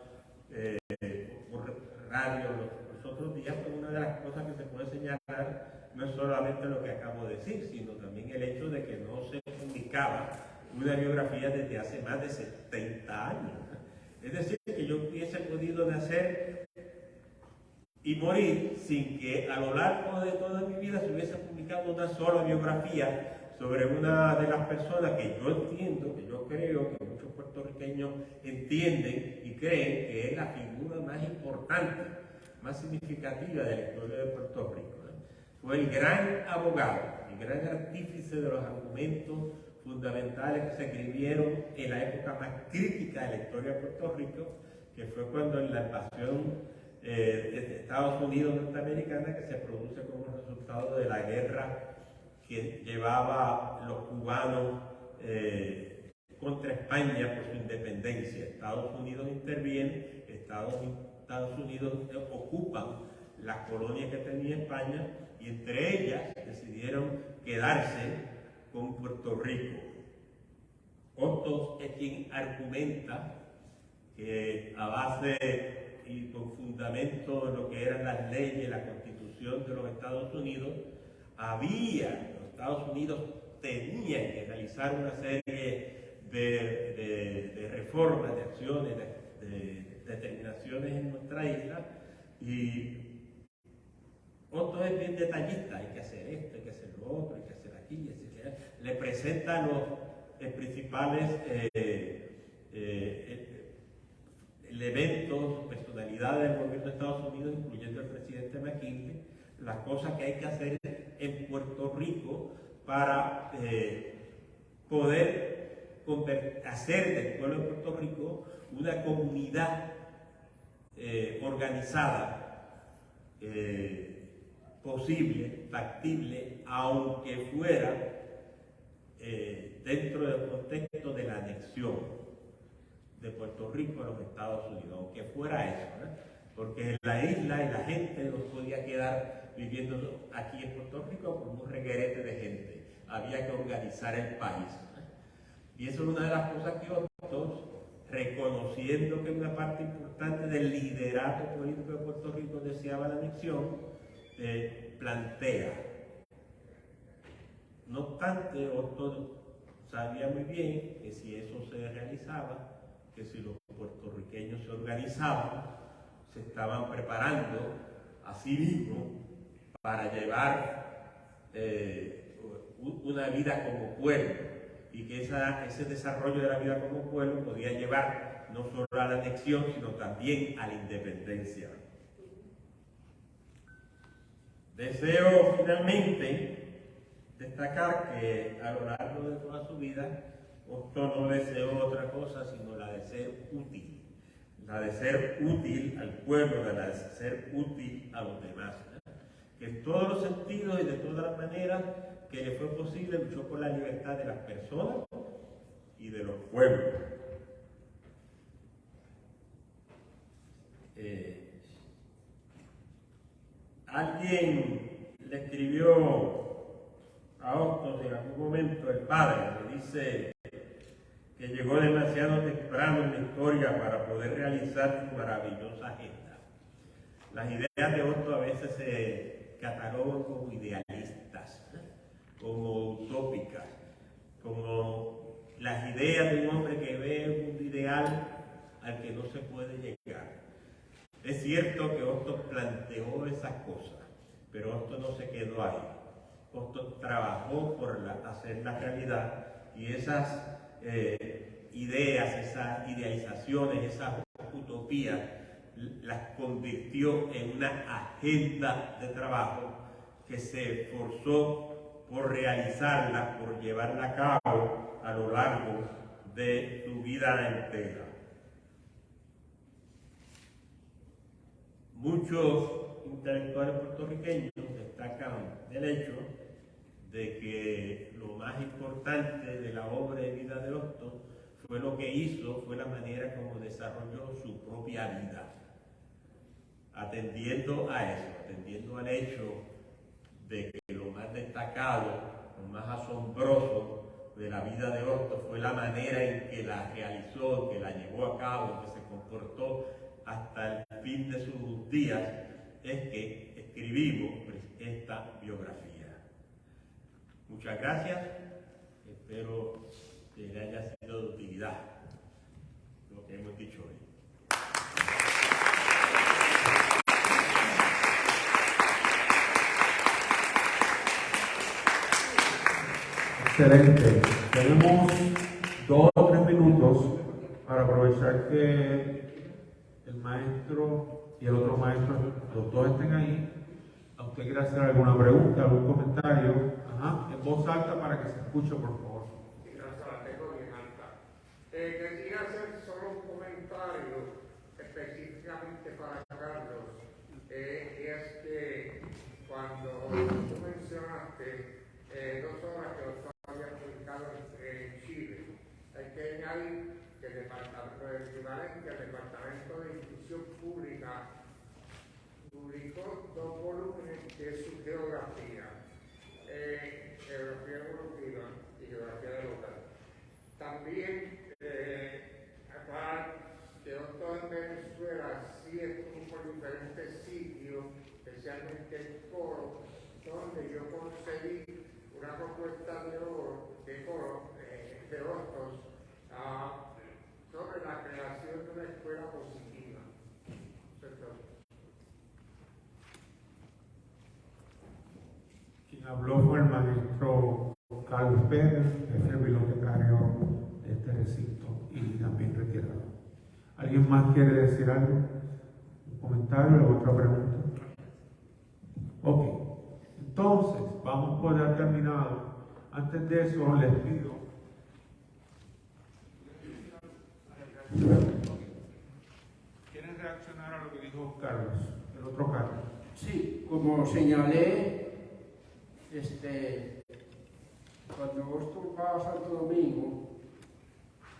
por radio los otros días, pues una de las cosas que se puede señalar no es solamente lo que acabo de decir, sino también el hecho de que no se publicaba una biografía desde hace más de 70 años. Es decir, que yo hubiese podido nacer y morir sin que a lo largo de toda mi vida se hubiese publicado una sola biografía sobre una de las personas que yo entiendo, que yo creo que muchos puertorriqueños entienden y creen que es la figura más importante, más significativa de la historia de Puerto Rico, ¿no? Fue el gran abogado, el gran artífice de los argumentos fundamentales que se escribieron en la época más crítica de la historia de Puerto Rico, que fue cuando en la invasión de Estados Unidos norteamericana, que se produce como resultado de la guerra que llevaba los cubanos contra España por su independencia. Estados Unidos interviene, Estados Unidos ocupan las colonias que tenía España y entre ellas decidieron quedarse con Puerto Rico. Otto es quien argumenta que a base y con fundamento de lo que eran las leyes, la Constitución de los Estados Unidos, los Estados Unidos tenían que realizar una serie de reformas, de acciones, de determinaciones en nuestra isla, y Otto es bien detallista: hay que hacer esto, hay que hacer lo otro, hay que hacer aquí, etc. Le presenta los principales elementos, personalidades del gobierno de Estados Unidos, incluyendo el presidente McKinley, las cosas que hay que hacer en Puerto Rico para poder hacer del pueblo de Puerto Rico una comunidad organizada, posible, factible, aunque fuera dentro del contexto de la anexión de Puerto Rico a los Estados Unidos, aunque fuera eso, porque la isla y la gente no podía quedar viviendo aquí en Puerto Rico como un reguerete de gente, había que organizar el país, y eso es una de las cosas que otros, reconociendo que una parte importante del liderato político de Puerto Rico deseaba la anexión, plantea. No obstante, Otto sabía muy bien que si eso se realizaba, que si los puertorriqueños se organizaban, se estaban preparando a sí mismos para llevar una vida como pueblo, y que ese desarrollo de la vida como pueblo podía llevar no solo a la anexión, sino también a la independencia. Deseo finalmente destacar que a lo largo de toda su vida, Otto no deseó otra cosa sino la de ser útil, al pueblo, la de ser útil a los demás, que en todos los sentidos y de todas las maneras que le fue posible luchó por la libertad de las personas y de los pueblos. Alguien le escribió a Otto en algún momento, el padre, le dice que llegó demasiado temprano en la historia para poder realizar su maravillosa agenda. Las ideas de Otto a veces se catalogan como idealistas, como utópicas, como las ideas de un hombre que ve un ideal al que no se puede llegar. Es cierto que Otto planteó esas cosas, pero Otto no se quedó ahí. Otto trabajó por hacerla realidad, y esas ideas, esas idealizaciones, esas utopías, las convirtió en una agenda de trabajo que se esforzó por realizarla, por llevarla a cabo a lo largo de su vida entera. Muchos intelectuales puertorriqueños destacan el hecho de que lo más importante de la obra de vida de Otto fue lo que hizo, fue la manera como desarrolló su propia vida, atendiendo a eso, atendiendo al hecho de que lo más destacado, lo más asombroso de la vida de Otto fue la manera en que la realizó, que la llevó a cabo, que se comportó hasta el fin de sus días, es que escribimos esta biografía. Muchas gracias, espero que le haya sido de utilidad lo que hemos dicho hoy. Excelente. Tenemos 2 o 3 minutos para aprovechar que el maestro y el otro maestro, los dos estén ahí. ¿A usted quiere hacer alguna pregunta, algún comentario? En voz alta para que se escuche, por favor. Gracias, la tengo bien alta. Quería hacer solo un comentario específicamente para Carlos. Es que cuando tú mencionaste 2 horas que Otto había publicado en Chile, hay que añadir que el equivalente al Departamento de Instrucción Pública publicó 2 volúmenes de su geografía. Geografía evolutiva y geografía local. También, acá que Otto en Venezuela sí estuvo por diferentes sitios, especialmente el Coro, donde yo conseguí una propuesta de Otto sobre la creación de una escuela positiva. Quien habló fue el maestro Carlos Pérez, jefe bibliotecario de este recinto y también retirado. ¿Alguien más quiere decir algo? ¿Un comentario o otra pregunta? Ok, entonces vamos por ya terminado. Antes de eso les pido ¿Quieren reaccionar a lo que dijo Carlos, el otro Carlos? Sí, como señalé, cuando esto va a Santo Domingo,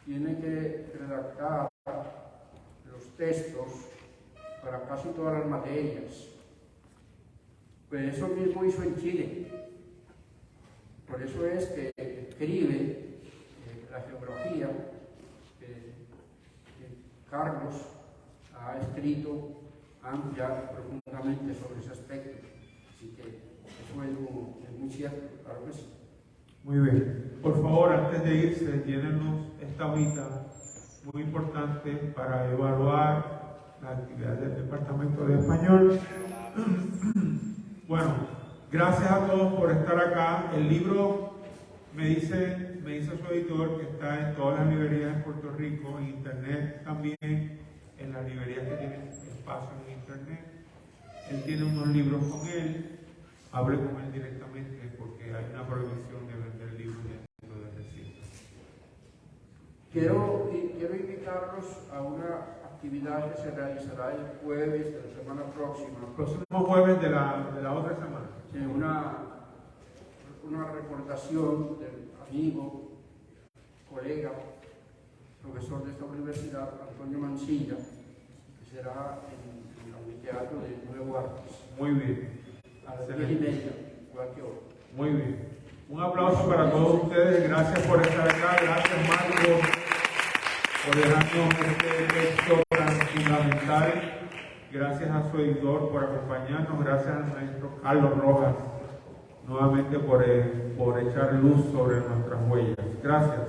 tiene que redactar los textos para casi todas las materias. Pues eso mismo hizo en Chile. Por eso es que escribe la geografía. Carlos ha escrito amplia, profundamente sobre ese aspecto. Así que eso es muy cierto, claro que sí. Muy bien. Por favor, antes de irse, llénenos esta hojita muy importante para evaluar la actividad del Departamento de Español. Bueno, gracias a todos por estar acá. El libro me dice su editor que está en todas las librerías de Puerto Rico, en internet también, en las librerías que tienen espacio en internet. Él tiene unos libros con él. Hable con él directamente porque hay una prohibición de vender libros dentro del recinto. Quiero invitarlos a una actividad que se realizará el jueves de la semana próxima. El próximo jueves de la otra semana. Sí, una reportación del amigo, colega, profesor de esta universidad, Antonio Mancilla, que será en el anfiteatro de Nuevo Artes. Muy bien. A las 10:30, igual que hoy. Muy bien. Un aplauso para todos ustedes. Gracias por estar acá. Gracias, Marco, por dejarnos este texto tan fundamental. Gracias a su editor por acompañarnos. Gracias al maestro Carlos Rojas, nuevamente por echar luz sobre nuestras huellas. Gracias.